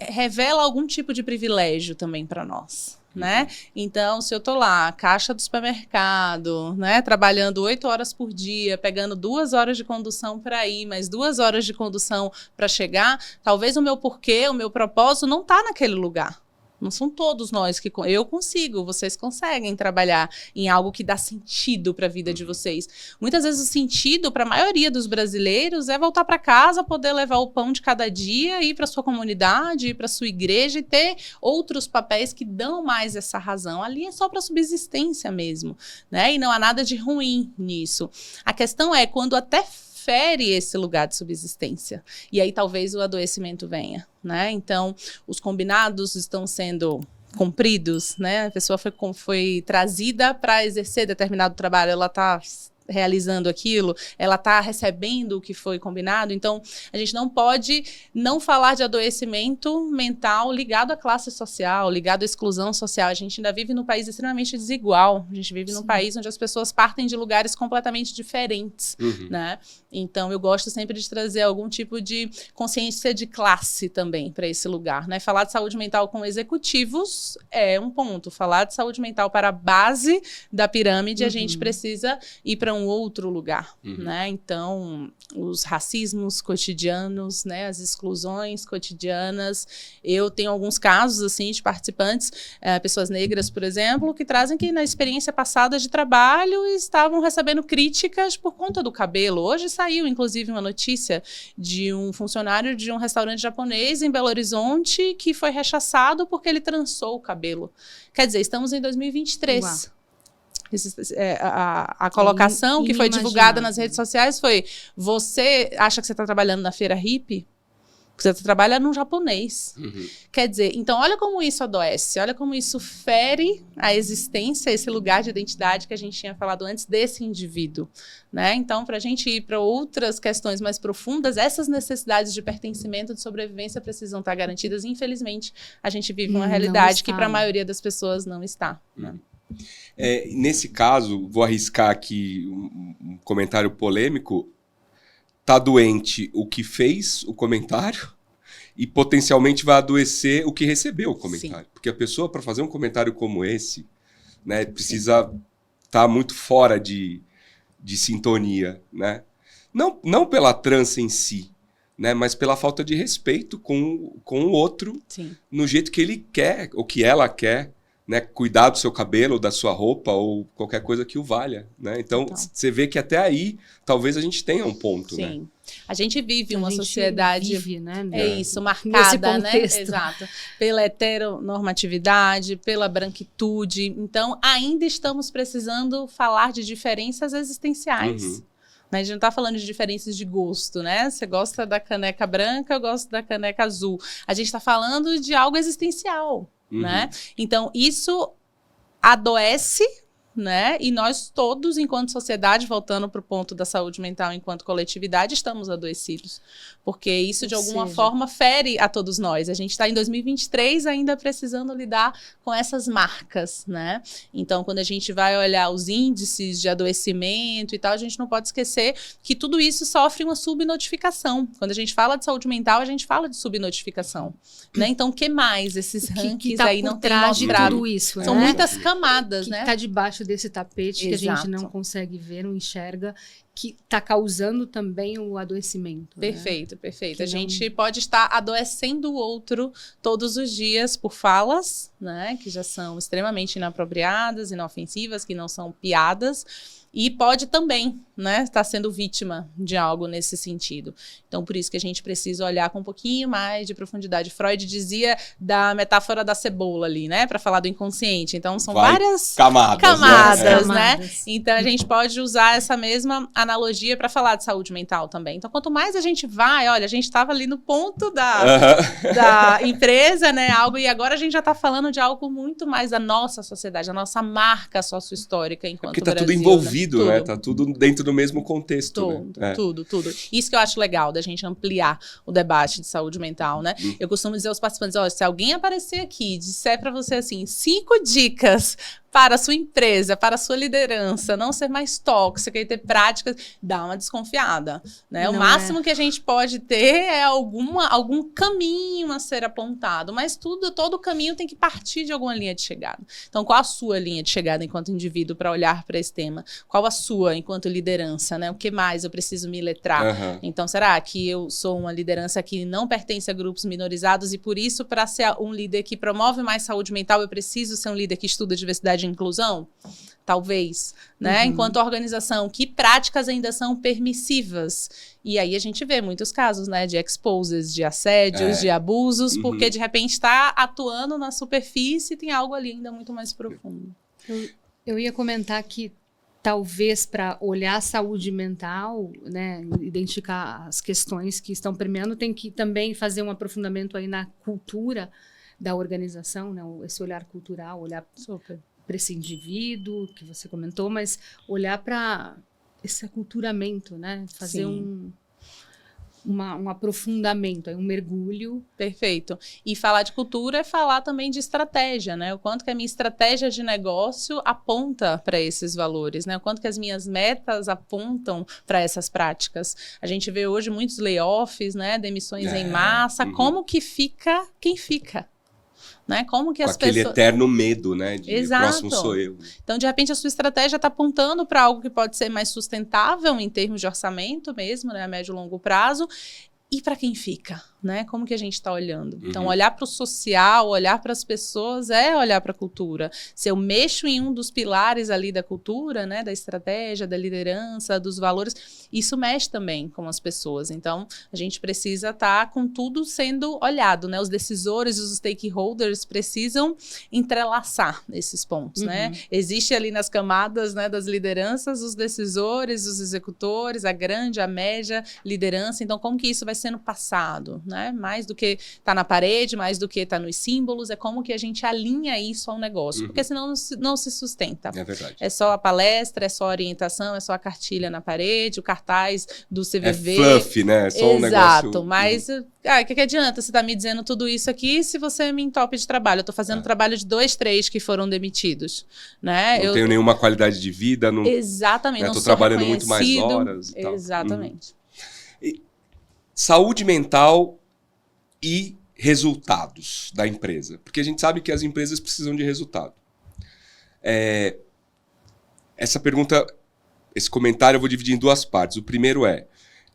revela algum tipo de privilégio também para nós. Né? Então, se eu tô lá, caixa do supermercado, né, trabalhando 8 horas por dia, pegando 2 horas de condução para ir, mais 2 horas de condução para chegar, talvez o meu porquê, o meu propósito não tá naquele lugar. Não são todos nós que... Eu consigo, vocês conseguem trabalhar em algo que dá sentido para a vida de vocês. Muitas vezes o sentido para a maioria dos brasileiros é voltar para casa, poder levar o pão de cada dia, ir para sua comunidade, ir para sua igreja e ter outros papéis que dão mais essa razão. Ali é só para subsistência mesmo, né? E não há nada de ruim nisso. A questão é quando até fere esse lugar de subsistência. E aí talvez o adoecimento venha, né? Então, os combinados estão sendo cumpridos, né? A pessoa foi trazida para exercer determinado trabalho, ela está realizando aquilo, ela está recebendo o que foi combinado. Então, a gente não pode não falar de adoecimento mental ligado à classe social, ligado à exclusão social. A gente ainda vive num país extremamente desigual. A gente vive num país onde as pessoas partem de lugares completamente diferentes, né? Então, eu gosto sempre de trazer algum tipo de consciência de classe também para esse lugar, né? Falar de saúde mental com executivos é um ponto. Falar de saúde mental para a base da pirâmide, a gente precisa ir para um outro lugar, né? Então, os racismos cotidianos, né? As exclusões cotidianas. Eu tenho alguns casos, assim, de participantes, pessoas negras, por exemplo, que trazem que na experiência passada de trabalho estavam recebendo críticas por conta do cabelo. Hoje saiu, inclusive, uma notícia de um funcionário de um restaurante japonês em Belo Horizonte que foi rechaçado porque ele trançou o cabelo. Quer dizer, estamos em 2023. Uau. A colocação que foi divulgada nas redes sociais foi: você acha que você está trabalhando na feira hippie? Você trabalha num japonês. Quer dizer, então olha como isso adoece, olha como isso fere a existência, esse lugar de identidade que a gente tinha falado antes desse indivíduo, né? Então, para a gente ir para outras questões mais profundas, essas necessidades de pertencimento, de sobrevivência precisam estar garantidas. Infelizmente, a gente vive uma realidade que para a maioria das pessoas não está, né? Nesse caso, vou arriscar aqui um comentário polêmico. Tá doente o que fez o comentário e potencialmente vai adoecer o que recebeu o comentário. Sim. Porque a pessoa, para fazer um comentário como esse, né, precisa estar muito fora de sintonia, né? Não pela trans em si, né, mas pela falta de respeito com o outro. Sim. No jeito que ele quer, ou que ela quer. Né, cuidar do seu cabelo, da sua roupa ou qualquer coisa que o valha, né? Então, você vê que até aí talvez a gente tenha um ponto, sim. Né? A gente vive uma sociedade, né? Isso, marcada, né? Exato. Pela heteronormatividade, pela branquitude. Então, ainda estamos precisando falar de diferenças existenciais. A gente não está falando de diferenças de gosto, né? Você gosta da caneca branca, eu gosto da caneca azul. A gente está falando de algo existencial. Né? Então, isso adoece, né? E nós todos, enquanto sociedade, voltando para o ponto da saúde mental enquanto coletividade, estamos adoecidos. Porque isso, de alguma forma, fere a todos nós. A gente está em 2023 ainda precisando lidar com essas marcas, né? Então, quando a gente vai olhar os índices de adoecimento e tal, a gente não pode esquecer que tudo isso sofre uma subnotificação. Quando a gente fala de saúde mental, a gente fala de subnotificação, né? Então, o que mais esses rankings que tá aí não têm mostrado? Tudo isso, são muitas camadas, né? Que está debaixo desse tapete. Exato. Que a gente não consegue ver, não enxerga, que está causando também o adoecimento. Perfeito, né? Perfeito. A gente pode estar adoecendo o outro todos os dias por falas, né, que já são extremamente inapropriadas, inofensivas, que não são piadas, e pode também, né, estar sendo vítima de algo nesse sentido. Então, por isso que a gente precisa olhar com um pouquinho mais de profundidade. Freud dizia da metáfora da cebola ali, né, para falar do inconsciente. Então, são várias camadas, né? Então, a gente pode usar essa mesma analogia para falar de saúde mental também. Então, quanto mais a gente vai, olha, a gente estava ali no ponto da empresa, né, algo, e agora a gente já está falando de algo muito mais da nossa sociedade, a nossa marca sócio-histórica enquanto Brasil. Porque tá tudo envolvido, né? Tá tudo dentro do mesmo contexto. Tudo. Isso que eu acho legal, da gente ampliar o debate de saúde mental, né? Eu costumo dizer aos participantes, olha, se alguém aparecer aqui e disser para você assim, 5 dicas para a sua empresa, para a sua liderança, não ser mais tóxica e ter práticas, dá uma desconfiada, né? O máximo que a gente pode ter é algum caminho a ser apontado, mas todo caminho tem que partir de alguma linha de chegada. Então, qual a sua linha de chegada enquanto indivíduo para olhar para esse tema? Qual a sua enquanto liderança, né? O que mais eu preciso me letrar? Então, será que eu sou uma liderança que não pertence a grupos minorizados e, por isso, para ser um líder que promove mais saúde mental, eu preciso ser um líder que estuda diversidade e inclusão? Talvez, né? Enquanto organização, que práticas ainda são permissivas? E aí a gente vê muitos casos, né, de exposes, de assédios, de abusos, porque de repente está atuando na superfície e tem algo ali ainda muito mais profundo. Eu ia comentar que talvez para olhar a saúde mental, né, identificar as questões que estão permeando, tem que também fazer um aprofundamento aí na cultura da organização, né, esse olhar cultural, olhar para esse indivíduo que você comentou, mas olhar para esse aculturamento, né, fazer um aprofundamento, um mergulho. Perfeito. E falar de cultura é falar também de estratégia, né? O quanto que a minha estratégia de negócio aponta para esses valores, né? O quanto que as minhas metas apontam para essas práticas. A gente vê hoje muitos layoffs, né? Demissões em massa. Como que fica quem fica? né? Como que Com as aquele pessoas... eterno medo, né? De Exato. o próximo sou eu. Então, de repente, a sua estratégia está apontando para algo que pode ser mais sustentável em termos de orçamento mesmo, né? A médio e longo prazo. E para quem fica, né? Como que a gente está olhando? Então, olhar para o social, olhar para as pessoas é olhar para a cultura. Se eu mexo em um dos pilares ali da cultura, né? Da estratégia, da liderança, dos valores, isso mexe também com as pessoas. Então, a gente precisa estar com tudo sendo olhado, né? Os decisores, os stakeholders precisam entrelaçar esses pontos, né? Existe ali nas camadas, né, das lideranças, os decisores, os executores, a grande, a média liderança. Então, como que isso vai sendo passado, né? Mais do que tá na parede, mais do que tá nos símbolos, é como que a gente alinha isso ao negócio, porque senão não se sustenta. É verdade. É só a palestra, é só a orientação, é só a cartilha na parede, o cartaz do CVV. É fluff, né? É só um negócio... Exato, mas o que adianta você tá me dizendo tudo isso aqui se você me entope de trabalho? Eu tô fazendo trabalho de 2, 3 que foram demitidos, né? Não tenho nenhuma qualidade de vida, não... Exatamente, né? não tô sou trabalhando muito mais reconhecido. horas e tal. Exatamente. Saúde mental e resultados da empresa. Porque a gente sabe que as empresas precisam de resultado. Essa pergunta, esse comentário eu vou dividir em 2 partes. O primeiro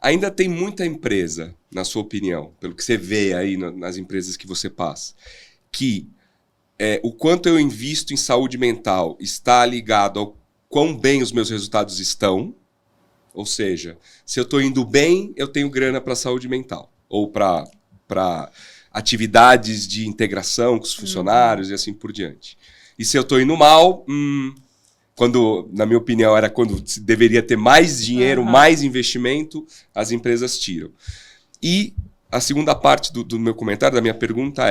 ainda tem muita empresa, na sua opinião, pelo que você vê aí nas empresas que você passa, que o quanto eu invisto em saúde mental está ligado ao quão bem os meus resultados estão. Ou seja, se eu estou indo bem, eu tenho grana para saúde mental. Ou para atividades de integração com os funcionários e assim por diante. E se eu estou indo mal, quando, na minha opinião, era quando se deveria ter mais dinheiro, mais investimento, as empresas tiram. E a segunda parte do meu comentário, da minha pergunta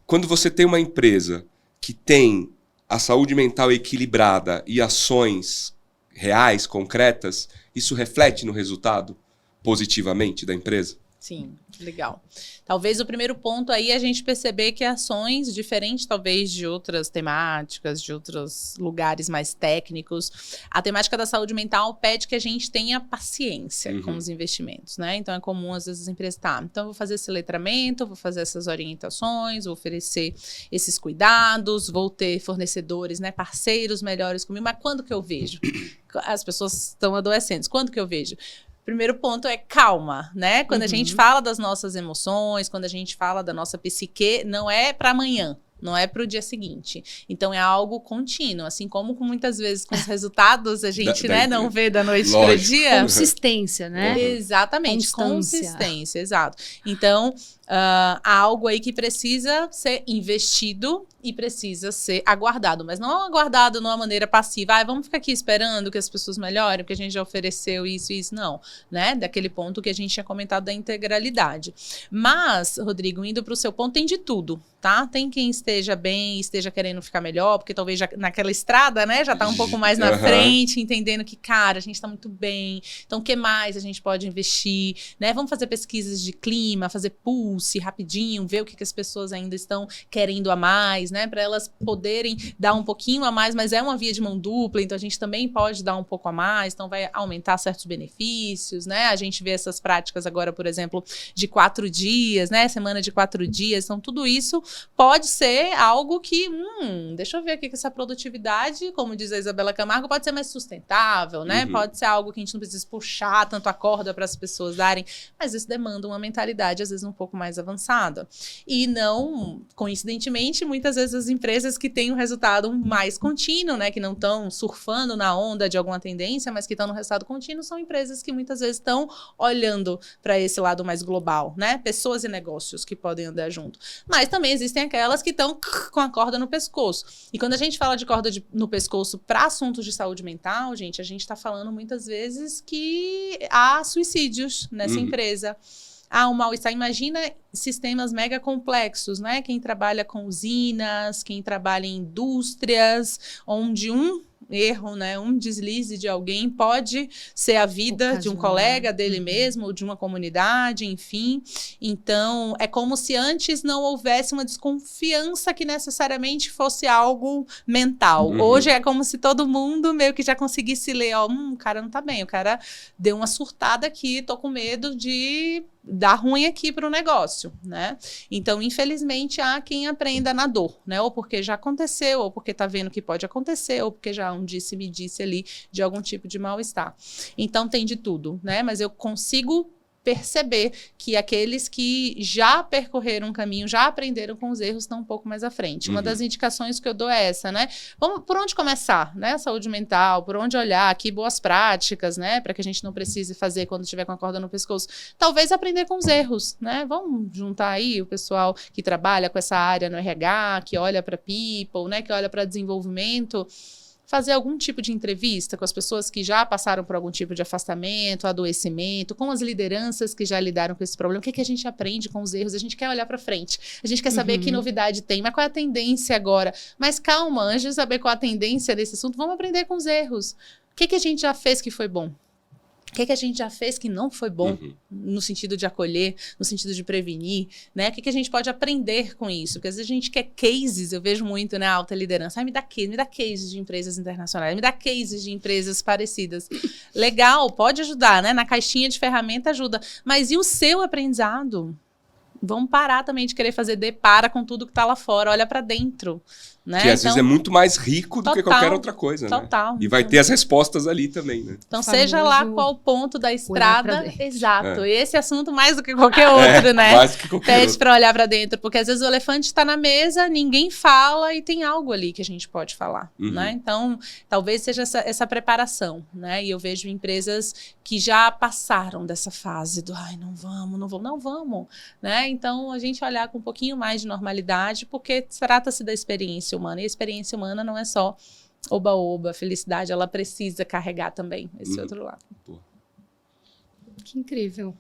quando você tem uma empresa que tem a saúde mental equilibrada e ações reais, concretas, isso reflete no resultado positivamente da empresa? Sim, legal. Talvez o primeiro ponto aí é a gente perceber que ações, diferentes talvez de outras temáticas, de outros lugares mais técnicos, a temática da saúde mental pede que a gente tenha paciência com os investimentos, né? Então é comum às vezes as empresas, então eu vou fazer esse letramento, vou fazer essas orientações, vou oferecer esses cuidados, vou ter fornecedores, né, parceiros melhores comigo, mas quando que eu vejo? As pessoas estão adoecendo, quando que eu vejo? Primeiro ponto é calma, né? Quando a gente fala das nossas emoções, quando a gente fala da nossa psique, não é para amanhã, não é para o dia seguinte. Então é algo contínuo, assim como muitas vezes com os resultados a gente não vê da noite para o dia. Consistência, né? Exatamente, consistência, exato. Então há algo aí que precisa ser investido e precisa ser aguardado, mas não aguardado de uma maneira passiva. Vamos ficar aqui esperando que as pessoas melhorem, porque a gente já ofereceu isso e isso. Não, né? Daquele ponto que a gente tinha comentado da integralidade. Mas, Rodrigo, indo para o seu ponto, tem de tudo, tá? Tem quem esteja bem, esteja querendo ficar melhor, porque talvez já naquela estrada, né? Já tá um pouco mais na frente, entendendo que, cara, a gente tá muito bem. Então, o que mais a gente pode investir, né? Vamos fazer pesquisas de clima, fazer pulse rapidinho, ver o que as pessoas ainda estão querendo a mais, né, para elas poderem dar um pouquinho a mais, mas é uma via de mão dupla, então a gente também pode dar um pouco a mais, então vai aumentar certos benefícios, né, a gente vê essas práticas agora, por exemplo, de 4 dias, né, semana de 4 dias, então tudo isso pode ser algo que, deixa eu ver aqui que essa produtividade, como diz a Isabela Camargo, pode ser mais sustentável, né, pode ser algo que a gente não precisa puxar tanto a corda para as pessoas darem, mas isso demanda uma mentalidade, às vezes, um pouco mais avançada. E não, coincidentemente, muitas vezes as empresas que têm um resultado mais contínuo, né, que não estão surfando na onda de alguma tendência, mas que estão no resultado contínuo, são empresas que muitas vezes estão olhando para esse lado mais global, né? Pessoas e negócios que podem andar junto. Mas também existem aquelas que estão com a corda no pescoço. E quando a gente fala de corda no pescoço para assuntos de saúde mental, gente, a gente está falando muitas vezes que há suicídios nessa empresa. Um mal-estar. Imagina sistemas mega complexos, né? Quem trabalha com usinas, quem trabalha em indústrias, onde um erro, né, um deslize de alguém pode ser a vida de um colega dele mesmo, ou de uma comunidade, enfim. Então, é como se antes não houvesse uma desconfiança que necessariamente fosse algo mental. Hoje é como se todo mundo meio que já conseguisse ler, o cara não tá bem, o cara deu uma surtada aqui, tô com medo de dá ruim aqui para o negócio, né? Então, infelizmente, há quem aprenda na dor, né? Ou porque já aconteceu, ou porque está vendo que pode acontecer, ou porque já um disse-me-disse ali de algum tipo de mal-estar. Então, tem de tudo, né? Mas eu consigo perceber que aqueles que já percorreram um caminho, já aprenderam com os erros, estão um pouco mais à frente. Uma das indicações que eu dou é essa, né? Por onde começar, né? Saúde mental, por onde olhar, que boas práticas, né? Para que a gente não precise fazer quando estiver com a corda no pescoço. Talvez aprender com os erros, né? Vamos juntar aí o pessoal que trabalha com essa área no RH, que olha para people, né? Que olha para desenvolvimento, fazer algum tipo de entrevista com as pessoas que já passaram por algum tipo de afastamento, adoecimento, com as lideranças que já lidaram com esse problema. O que a gente aprende com os erros? A gente quer olhar para frente. A gente quer saber que novidade tem, mas qual é a tendência agora? Mas calma, antes de saber qual é a tendência desse assunto, vamos aprender com os erros. O que a gente já fez que foi bom? O que a gente já fez que não foi bom, no sentido de acolher, no sentido de prevenir, né? O que a gente pode aprender com isso? Porque às vezes a gente quer cases, eu vejo muito na alta liderança. Me dá cases de empresas internacionais, me dá cases de empresas parecidas. Legal, pode ajudar, né? Na caixinha de ferramenta ajuda. Mas e o seu aprendizado? Vamos parar também de querer fazer depara com tudo que está lá fora, olha para dentro, né? Que às vezes é muito mais rico do que qualquer outra coisa, total, né? E vai ter as respostas ali também, né? Então, seja lá qual ponto da estrada, exato. E esse assunto mais do que qualquer outro, né? Mais do que qualquer Pede outro. para olhar para dentro, porque às vezes o elefante está na mesa, ninguém fala e tem algo ali que a gente pode falar, né? Então, talvez seja essa preparação, né? E eu vejo empresas que já passaram dessa fase do, ai, não vamos, né? Então, a gente olhar com um pouquinho mais de normalidade, porque trata-se da experiência humana. E a experiência humana não é só oba-oba, felicidade, ela precisa carregar também esse outro lado. Que incrível.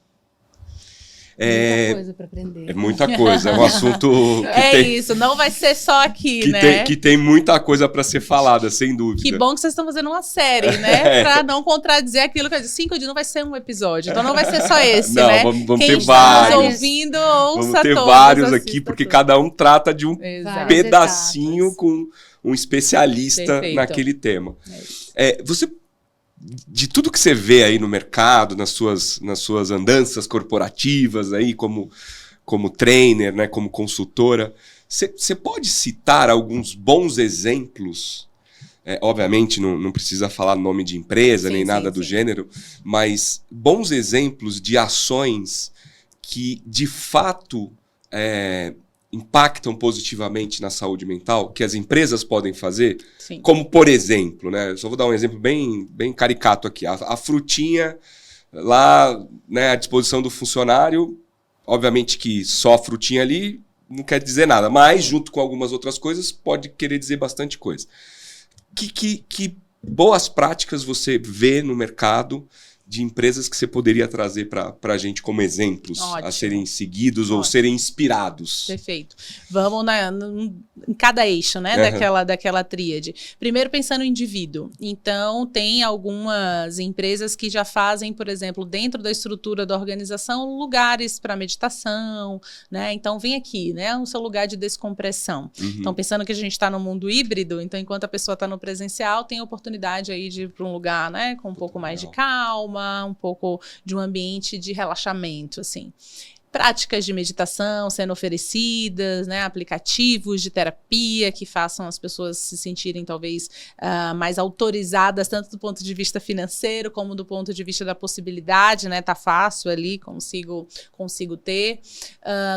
Muita coisa para aprender. É muita coisa, é um assunto que isso, não vai ser só aqui, que né? que tem muita coisa para ser falada, sem dúvida. Que bom que vocês estão fazendo uma série, né? Para não contradizer aquilo que eu disse. 5 dias não vai ser um episódio, então não vai ser só esse, não, né? Vamos Quem ter está vários. nos ouvindo, ouça vamos ter todos, vários aqui, porque todos. cada um trata de um Exato. pedacinho com um especialista Perfeito. naquele tema. Você, de tudo que você vê aí no mercado, nas suas andanças corporativas aí como trainer, né, como consultora, você pode citar alguns bons exemplos? Obviamente não precisa falar nome de empresa nem nada do gênero, mas bons exemplos de ações que de fato impactam positivamente na saúde mental, que as empresas podem fazer, como por exemplo, né? Eu só vou dar um exemplo bem caricato aqui, a frutinha lá, né, à disposição do funcionário, obviamente que só a frutinha ali não quer dizer nada, mas junto com algumas outras coisas pode querer dizer bastante coisa. Que boas práticas você vê no mercado de empresas que você poderia trazer para a gente como exemplos a serem seguidos ou serem inspirados? Perfeito. Vamos em cada eixo, né, daquela tríade. Primeiro, pensando no indivíduo. Então, tem algumas empresas que já fazem, por exemplo, dentro da estrutura da organização, lugares para meditação, né? Então, vem aqui, né, o seu lugar de descompressão. Então, pensando que a gente está no mundo híbrido, então, enquanto a pessoa está no presencial, tem a oportunidade aí de ir para um lugar, né, com um pouco mais de calma, um pouco de um ambiente de relaxamento, assim. Práticas de meditação sendo oferecidas, né, aplicativos de terapia que façam as pessoas se sentirem talvez mais autorizadas, tanto do ponto de vista financeiro como do ponto de vista da possibilidade, né, tá fácil ali, consigo ter.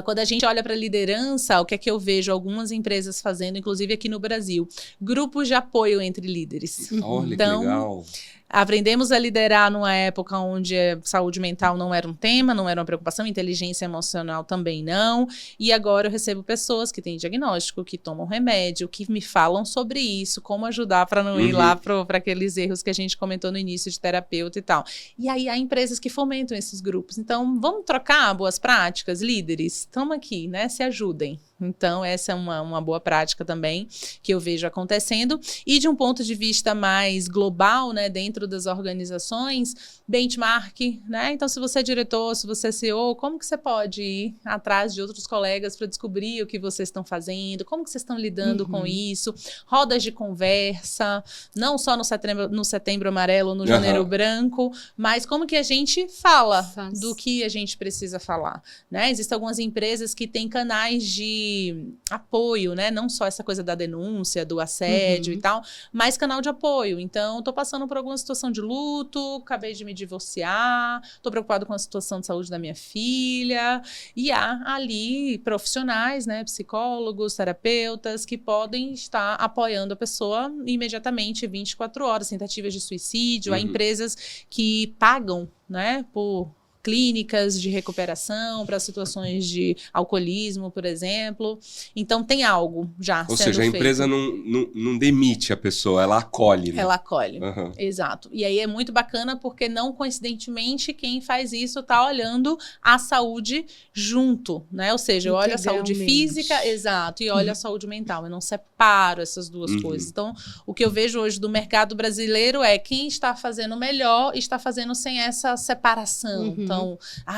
Quando a gente olha para a liderança, o que é que eu vejo algumas empresas fazendo, inclusive aqui no Brasil? Grupos de apoio entre líderes. Olha, então, que legal. Aprendemos a liderar numa época onde saúde mental não era um tema, não era uma preocupação, inteligência emocional também não. E agora eu recebo pessoas que têm diagnóstico, que tomam remédio, que me falam sobre isso, como ajudar para não ir lá para aqueles erros que a gente comentou no início de terapeuta e tal. E aí há empresas que fomentam esses grupos. Então, vamos trocar boas práticas, líderes? Estamos aqui, né? Se ajudem. Então, essa é uma boa prática também que eu vejo acontecendo. E de um ponto de vista mais global, né, dentro das organizações, benchmark, né? Então, se você é diretor, se você é CEO, como que você pode ir atrás de outros colegas para descobrir o que vocês estão fazendo, como que vocês estão lidando com isso, rodas de conversa, não só no setembro amarelo, no janeiro branco, mas como que a gente fala do que a gente precisa falar, né? Existem algumas empresas que têm canais de apoio, né? Não só essa coisa da denúncia, do assédio e tal, mas canal de apoio. Então, tô passando por alguma situação de luto, acabei de me divorciar, tô preocupado com a situação de saúde da minha filha, e há ali profissionais, né? Psicólogos, terapeutas, que podem estar apoiando a pessoa imediatamente, 24 horas, tentativas de suicídio, há empresas que pagam, né, por clínicas de recuperação para situações de alcoolismo, por exemplo. Então, tem algo já sendo feito. Ou seja, a empresa não demite a pessoa, ela acolhe. Né? Ela acolhe, exato. E aí é muito bacana porque, não coincidentemente, quem faz isso está olhando a saúde junto, né? Ou seja, eu olho a saúde física, exato, e olho a saúde mental. Eu não separo essas duas coisas. Então, o que eu vejo hoje do mercado brasileiro é quem está fazendo melhor está fazendo sem essa separação. Então,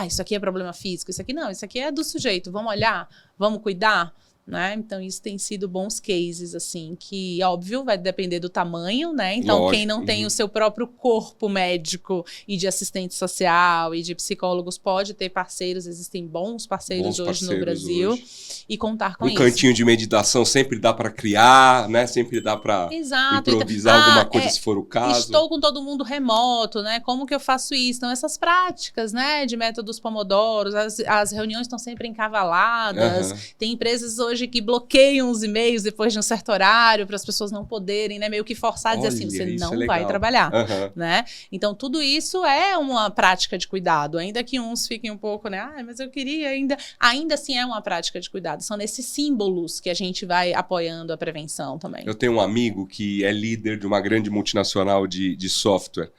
isso aqui é problema físico, isso aqui não, isso aqui é do sujeito, vamos olhar, vamos cuidar, né? Então, isso tem sido bons cases, assim, que, óbvio, vai depender do tamanho, né? Então, lógico, quem não tem o seu próprio corpo médico e de assistente social e de psicólogos pode ter parceiros, existem bons parceiros hoje no Brasil, e contar com isso. Um cantinho de meditação sempre dá para criar, né? Sempre dá para improvisar alguma coisa, se for o caso. Estou com todo mundo remoto, né? Como que eu faço isso? Então, essas práticas, né? De métodos pomodoros, as reuniões estão sempre encavaladas, tem empresas hoje que bloqueiam os e-mails depois de um certo horário para as pessoas não poderem, né, meio que forçar a dizer assim, você não vai trabalhar, né? Então, tudo isso é uma prática de cuidado, ainda que uns fiquem um pouco, né, mas eu queria ainda assim é uma prática de cuidado. São nesses símbolos que a gente vai apoiando a prevenção também. Eu tenho um amigo que é líder de uma grande multinacional de software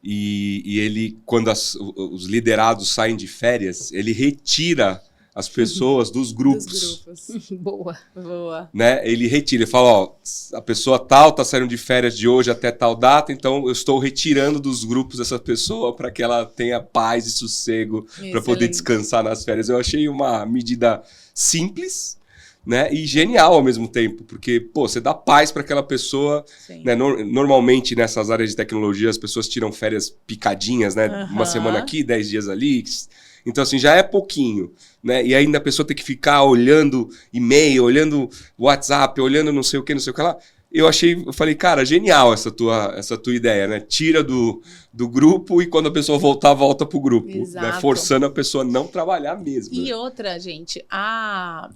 e ele, quando os liderados saem de férias, ele retira as pessoas dos grupos. Boa. Né? Ele retira, ele fala, a pessoa tal tá saindo de férias de hoje até tal data, então eu estou retirando dos grupos essa pessoa para que ela tenha paz e sossego para poder descansar nas férias. Eu achei uma medida simples, né, e genial ao mesmo tempo, porque, você dá paz para aquela pessoa, né, normalmente nessas áreas de tecnologia as pessoas tiram férias picadinhas, né, uma semana aqui, 10 dias ali. Então, assim, já é pouquinho, né? E ainda a pessoa tem que ficar olhando e-mail, olhando WhatsApp, olhando não sei o que lá. Eu falei, cara, genial essa tua ideia, né? Tira do grupo e quando a pessoa volta pro grupo. Né? Forçando a pessoa a não trabalhar mesmo. E outra, gente,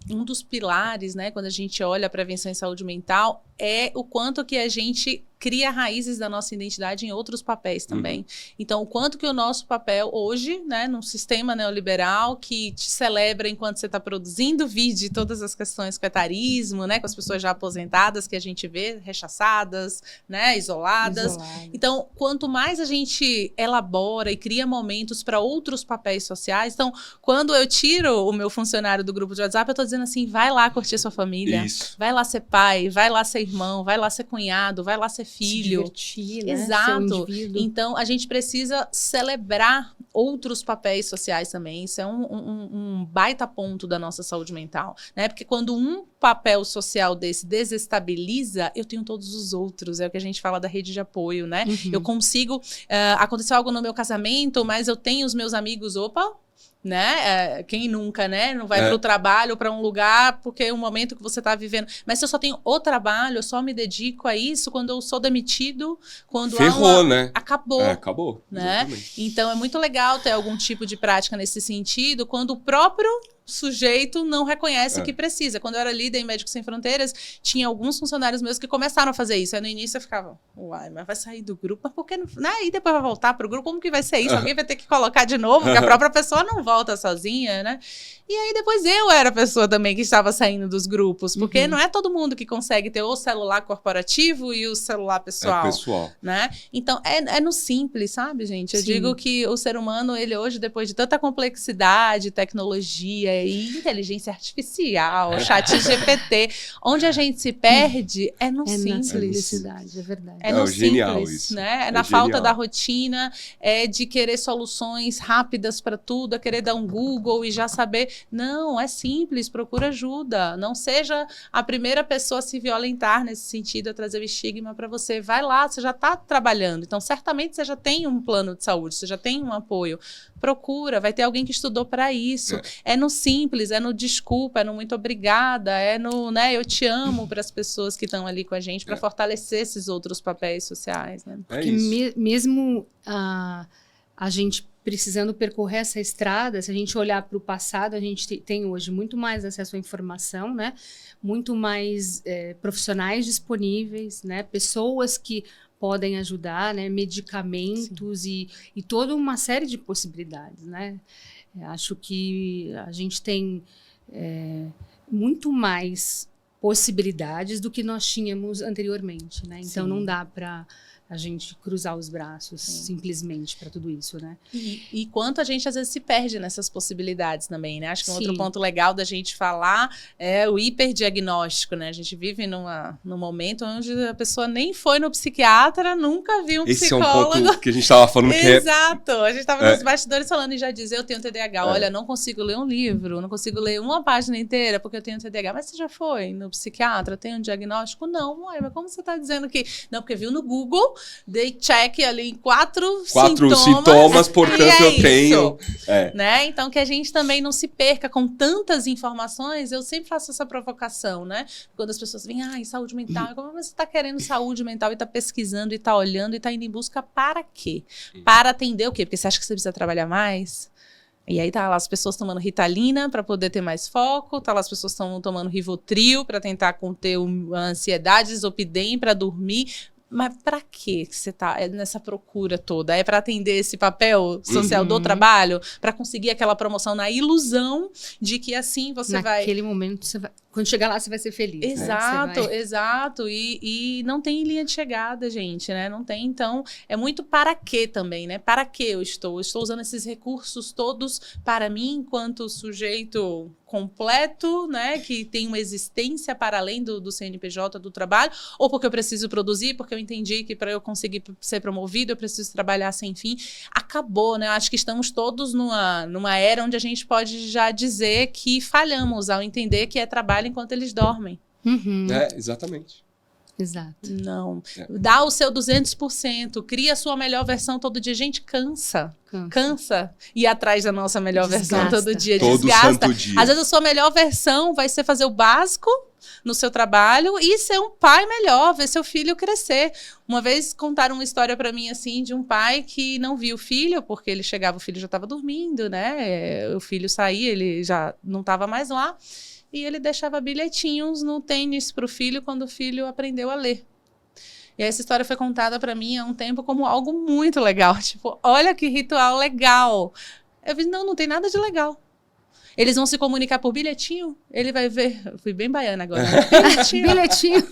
um dos pilares, né, quando a gente olha a prevenção em saúde mental, é o quanto que a gente cria raízes da nossa identidade em outros papéis também. Então, o quanto que o nosso papel hoje, né, num sistema neoliberal que te celebra enquanto você está produzindo, vide todas as questões com etarismo, né, com as pessoas já aposentadas que a gente vê, rechaçadas, né, isoladas. Então, quanto mais a gente elabora e cria momentos para outros papéis sociais, então, quando eu tiro o meu funcionário do grupo de WhatsApp, eu estou dizendo assim, vai lá curtir sua família, vai lá ser pai, vai lá ser irmão, vai lá ser cunhado, vai lá ser filho. Se divertir, né? Exato. Então, a gente precisa celebrar outros papéis sociais também. Isso é um baita ponto da nossa saúde mental, né? Porque quando um papel social desse desestabiliza, eu tenho todos os outros. É o que a gente fala da rede de apoio, né? Eu consigo... aconteceu algo no meu casamento, mas eu tenho os meus amigos... né? Quem nunca, né? Não vai para o trabalho, para um lugar, porque é o momento que você está vivendo. Mas se eu só tenho o trabalho, eu só me dedico a isso quando eu sou demitido, quando ferrou, né? Acabou. Acabou. Né? Então, é muito legal ter algum tipo de prática nesse sentido, quando o próprio sujeito não reconhece que precisa. Quando eu era líder em Médicos Sem Fronteiras, tinha alguns funcionários meus que começaram a fazer isso. Aí no início eu ficava, uai, mas vai sair do grupo? Mas por que não? Né? E depois vai voltar para o grupo? Como que vai ser isso? Alguém vai ter que colocar de novo, porque a própria pessoa não volta sozinha, né? E aí depois eu era a pessoa também que estava saindo dos grupos, porque não é todo mundo que consegue ter o celular corporativo e o celular pessoal. É pessoal. Né? Então, é no simples, sabe, gente? Eu digo que o ser humano, ele hoje, depois de tanta complexidade, tecnologia e inteligência artificial, chat GPT, onde a gente se perde é no simples. Na simplicidade, é verdade. É no genial simples, isso. né? É na falta genial. da rotina, de querer soluções rápidas para tudo, é querer dar um Google e já saber. Não, é simples, procura ajuda. Não seja a primeira pessoa a se violentar nesse sentido, a trazer o estigma para você. Vai lá, você já está trabalhando. Então, certamente você já tem um plano de saúde, você já tem um apoio. Procura, vai ter alguém que estudou para isso. É no simples, é no desculpa, é no muito obrigada, é no, né, eu te amo para as pessoas que estão ali com a gente, para fortalecer esses outros papéis sociais. Né? Porque mesmo a gente precisando percorrer essa estrada, se a gente olhar para o passado, a gente tem hoje muito mais acesso à informação, né? Muito mais profissionais disponíveis, né? Pessoas que podem ajudar, né? Medicamentos e toda uma série de possibilidades, né? Acho que a gente tem muito mais possibilidades do que nós tínhamos anteriormente, né? Então não dá para a gente cruzar os braços simplesmente para tudo isso, né? E quanto a gente às vezes se perde nessas possibilidades também, né? Acho que um outro ponto legal da gente falar é o hiperdiagnóstico, né? A gente vive num momento onde a pessoa nem foi no psiquiatra, nunca viu um psicólogo. Esse é um ponto que a gente estava falando que Exato! A gente estava nos bastidores falando e já dizia, eu tenho TDAH. Olha, não consigo ler um livro, não consigo ler uma página inteira porque eu tenho TDAH. Mas você já foi no psiquiatra? Tem um diagnóstico? Não, mãe, mas como você está dizendo que... Não, porque viu no Google... Dei check ali em quatro sintomas, portanto eu tenho. Né? Então, que a gente também não se perca com tantas informações. Eu sempre faço essa provocação, né? Quando as pessoas vêm, saúde mental. Como você está querendo saúde mental e está pesquisando e está olhando e está indo em busca para quê? Para atender o quê? Porque você acha que você precisa trabalhar mais? E aí tá lá as pessoas tomando Ritalina para poder ter mais foco, tá lá as pessoas estão tomando Rivotril para tentar conter a ansiedade, Zopidem para dormir. Mas para que você está nessa procura toda? É para atender esse papel social do trabalho? Para conseguir aquela promoção na ilusão de que assim você vai... Naquele momento, você vai... Quando chegar lá, você vai ser feliz. Exato, né? Exato. E não tem linha de chegada, gente, né? Não tem, então... É muito para quê também, né? Para que eu estou? Eu estou usando esses recursos todos para mim, enquanto sujeito completo, né? Que tem uma existência para além do CNPJ, do trabalho, ou porque eu preciso produzir, porque eu entendi que para eu conseguir ser promovido, eu preciso trabalhar sem fim. Acabou, né? Eu acho que estamos todos numa era onde a gente pode já dizer que falhamos ao entender que é trabalho enquanto eles dormem. Exatamente. Exato. Não. Dá o seu 200%, cria a sua melhor versão todo dia. Gente, cansa ir atrás da nossa melhor versão todo dia. Todo desgasta. santo dia. Às vezes a sua melhor versão vai ser fazer o básico no seu trabalho e ser um pai melhor, ver seu filho crescer. Uma vez contaram uma história para mim, assim, de um pai que não viu o filho, porque ele chegava, o filho já estava dormindo, né? O filho saía, ele já não estava mais lá. E ele deixava bilhetinhos no tênis para o filho quando o filho aprendeu a ler. E essa história foi contada para mim há um tempo como algo muito legal. Tipo, olha que ritual legal. Eu disse, não tem nada de legal. Eles vão se comunicar por bilhetinho. Ele vai ver... Eu fui bem baiana agora. Né? Bilhetinho.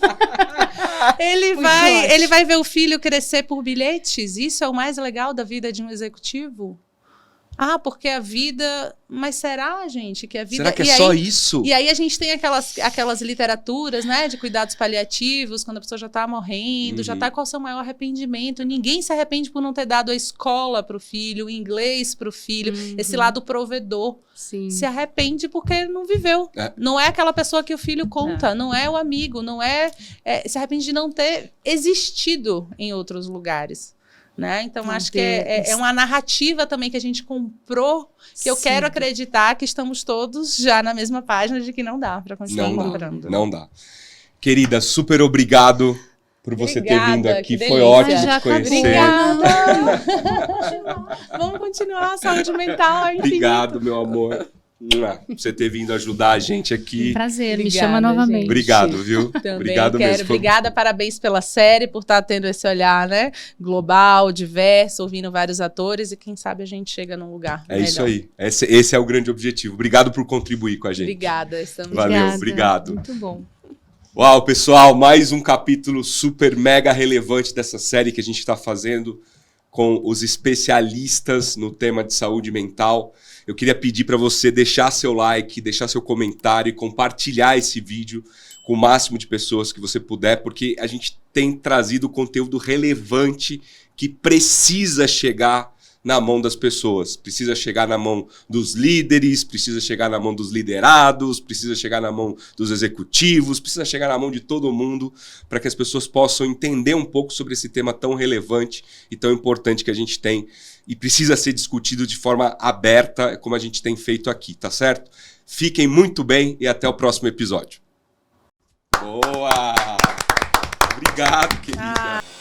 Ele vai ver o filho crescer por bilhetes. Isso é o mais legal da vida de um executivo? Porque a vida... Mas será, gente, que a vida... Será que só isso? E aí a gente tem aquelas literaturas, né, de cuidados paliativos, quando a pessoa já está morrendo, já está com o seu maior arrependimento. Ninguém se arrepende por não ter dado a escola para o filho, o inglês para o filho, esse lado provedor. Sim. Se arrepende porque não viveu. Não é aquela pessoa que o filho conta, não é o amigo, não se arrepende de não ter existido em outros lugares. Né? Então, acho que é uma narrativa também que a gente comprou, que eu quero acreditar que estamos todos já na mesma página de que não dá para continuar comprando. Não dá. Querida, super obrigado por você ter vindo aqui. Foi ótimo te conhecer. Obrigada. Vamos continuar. Saúde mental é infinito. Obrigado, meu amor. Você ter vindo ajudar a gente aqui. Um prazer, me Obrigada, chama novamente. gente. Obrigado, viu? Também Obrigado quero. mesmo. Obrigada, parabéns pela série, por estar tendo esse olhar, né? Global, diverso, ouvindo vários atores e quem sabe a gente chega num lugar É melhor. isso aí. Esse é o grande objetivo. Obrigado por contribuir com a gente. Obrigada. Estamos Valeu, Obrigada. obrigado. Muito bom. Uau, pessoal, mais um capítulo super mega relevante dessa série que a gente está fazendo com os especialistas no tema de saúde mental. Eu queria pedir para você deixar seu like, deixar seu comentário e compartilhar esse vídeo com o máximo de pessoas que você puder, porque a gente tem trazido conteúdo relevante que precisa chegar na mão das pessoas, precisa chegar na mão dos líderes, precisa chegar na mão dos liderados, precisa chegar na mão dos executivos, precisa chegar na mão de todo mundo para que as pessoas possam entender um pouco sobre esse tema tão relevante e tão importante que a gente tem e precisa ser discutido de forma aberta, como a gente tem feito aqui, tá certo? Fiquem muito bem e até o próximo episódio. Boa! Obrigado, querida.